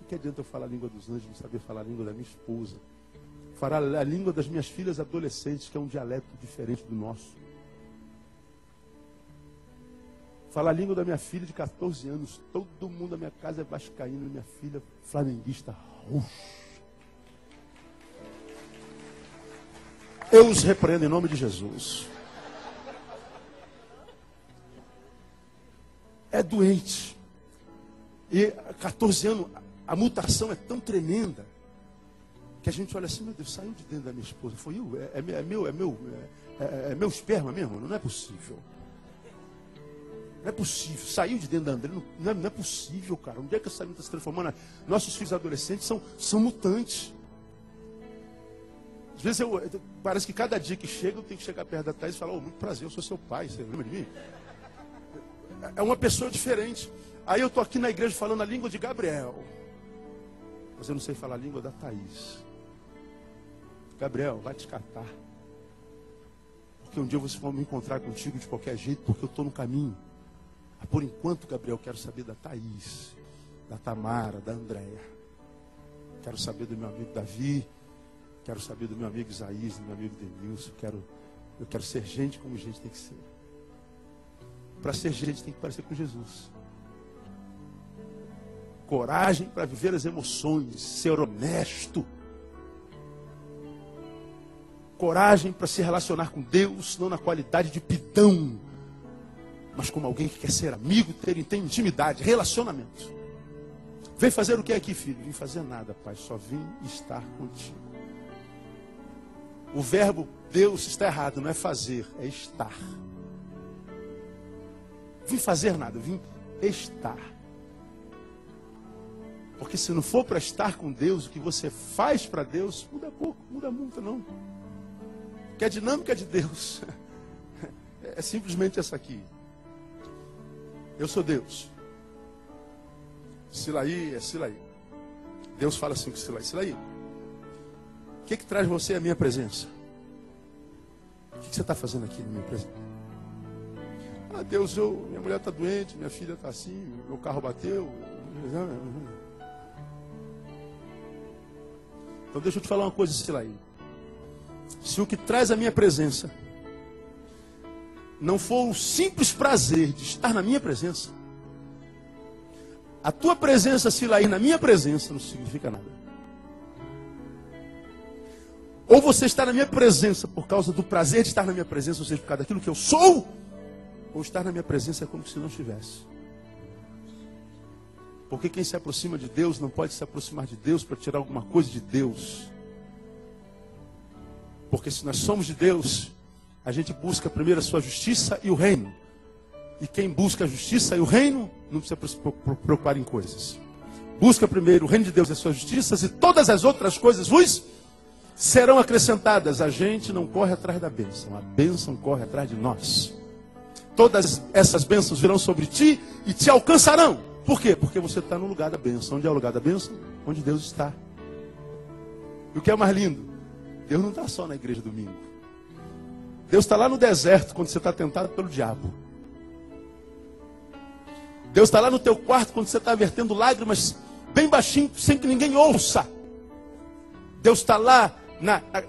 O que adianta eu falar a língua dos anjos, não saber falar a língua da minha esposa? Falar a língua das minhas filhas adolescentes, que é um dialeto diferente do nosso. Falar a língua da minha filha de 14 anos. Todo mundo da minha casa é vascaíno, minha filha flamenguista. Eu os repreendo em nome de Jesus. É doente. E 14 anos, a mutação é tão tremenda que a gente olha assim, meu Deus, saiu de dentro da minha esposa. Foi eu? É meu esperma mesmo? Não é possível. Não é possível. Saiu de dentro da André. Não é possível, cara. Onde é que essa menina está se transformando? Nossos filhos adolescentes são mutantes. Às vezes parece que cada dia que chega eu tenho que chegar perto da Thaís e falar, muito prazer, eu sou seu pai, você lembra de mim? É uma pessoa diferente. Aí eu estou aqui na igreja falando a língua de Gabriel. Mas eu não sei falar a língua da Thaís. Gabriel, vai te catar. Porque um dia você vai me encontrar contigo de qualquer jeito, porque eu estou no caminho. Mas por enquanto, Gabriel, quero saber da Thaís, da Tamara, da Andréia. Quero saber do meu amigo Davi. Quero saber do meu amigo Isaías, do meu amigo Denilson. Eu quero ser gente como gente tem que ser. Para ser gente tem que parecer com Jesus. Coragem para viver as emoções, ser honesto. Coragem para se relacionar com Deus, não na qualidade de pidão, mas como alguém que quer ser amigo, ter intimidade, relacionamento. Vem fazer o que aqui, filho? Vim fazer nada, pai, só vim estar contigo. O verbo Deus está errado, não é fazer, é estar. Vim fazer nada, vim estar. Porque se não for para estar com Deus, o que você faz para Deus, muda pouco, muda muito não. Que a dinâmica de Deus é simplesmente essa aqui. Eu sou Deus. Silaí é Silaí. Deus fala assim com Silaí. Silaí, o que traz você à minha presença? O que você está fazendo aqui na minha presença? Ah, Deus, minha mulher está doente, minha filha está assim, meu carro bateu. Então deixa eu te falar uma coisa, Silaí. Se o que traz a minha presença não for o simples prazer de estar na minha presença, a tua presença, Silaí, na minha presença não significa nada. Ou você está na minha presença por causa do prazer de estar na minha presença, ou seja, por causa daquilo que eu sou, ou estar na minha presença é como se não estivesse. Porque quem se aproxima de Deus não pode se aproximar de Deus para tirar alguma coisa de Deus. Porque se nós somos de Deus, a gente busca primeiro a sua justiça e o reino. E quem busca a justiça e o reino, não precisa preocupar em coisas. Busca primeiro o reino de Deus e as suas justiças, e todas as outras coisas vos serão acrescentadas. A gente não corre atrás da bênção, a bênção corre atrás de nós. Todas essas bênçãos virão sobre ti e te alcançarão. Por quê? Porque você está no lugar da bênção. Onde é o lugar da bênção? Onde Deus está. E o que é mais lindo? Deus não está só na igreja domingo. Deus está lá no deserto, quando você está tentado pelo diabo. Deus está lá no teu quarto, quando você está vertendo lágrimas, bem baixinho, sem que ninguém ouça. Deus está lá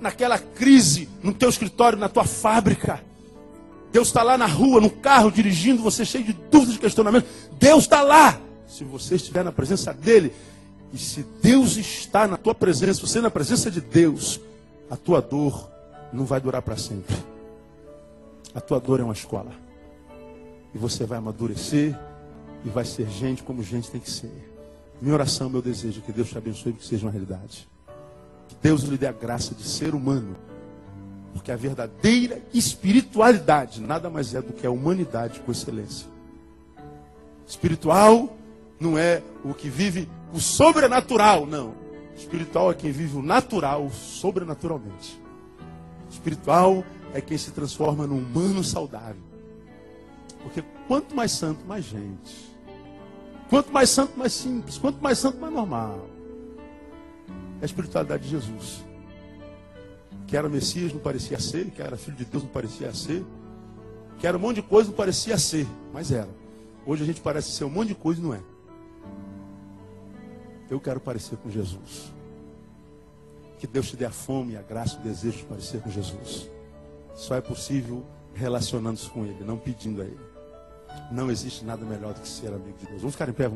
naquela crise, no teu escritório, na tua fábrica. Deus está lá na rua, no carro, dirigindo, você cheio de dúvidas, de questionamento. Deus está lá. Se você estiver na presença dele, e se Deus está na tua presença, você na presença de Deus, a tua dor não vai durar para sempre. A tua dor é uma escola. E você vai amadurecer e vai ser gente como gente tem que ser. Minha oração, meu desejo é que Deus te abençoe e que seja uma realidade. Que Deus lhe dê a graça de ser humano. Porque a verdadeira espiritualidade nada mais é do que a humanidade com excelência. Espiritual não é o que vive o sobrenatural, não. Espiritual é quem vive o natural sobrenaturalmente. Espiritual é quem se transforma num humano saudável. Porque quanto mais santo, mais gente. Quanto mais santo, mais simples. Quanto mais santo, mais normal. É a espiritualidade de Jesus. Que era Messias, não parecia ser. Que era filho de Deus, não parecia ser. Que era um monte de coisa, não parecia ser. Mas era. Hoje a gente parece ser um monte de coisa e não é. Eu quero parecer com Jesus. Que Deus te dê a fome, a graça, o desejo de parecer com Jesus. Só é possível relacionando-se com Ele, não pedindo a Ele. Não existe nada melhor do que ser amigo de Deus. Vamos ficar em pé.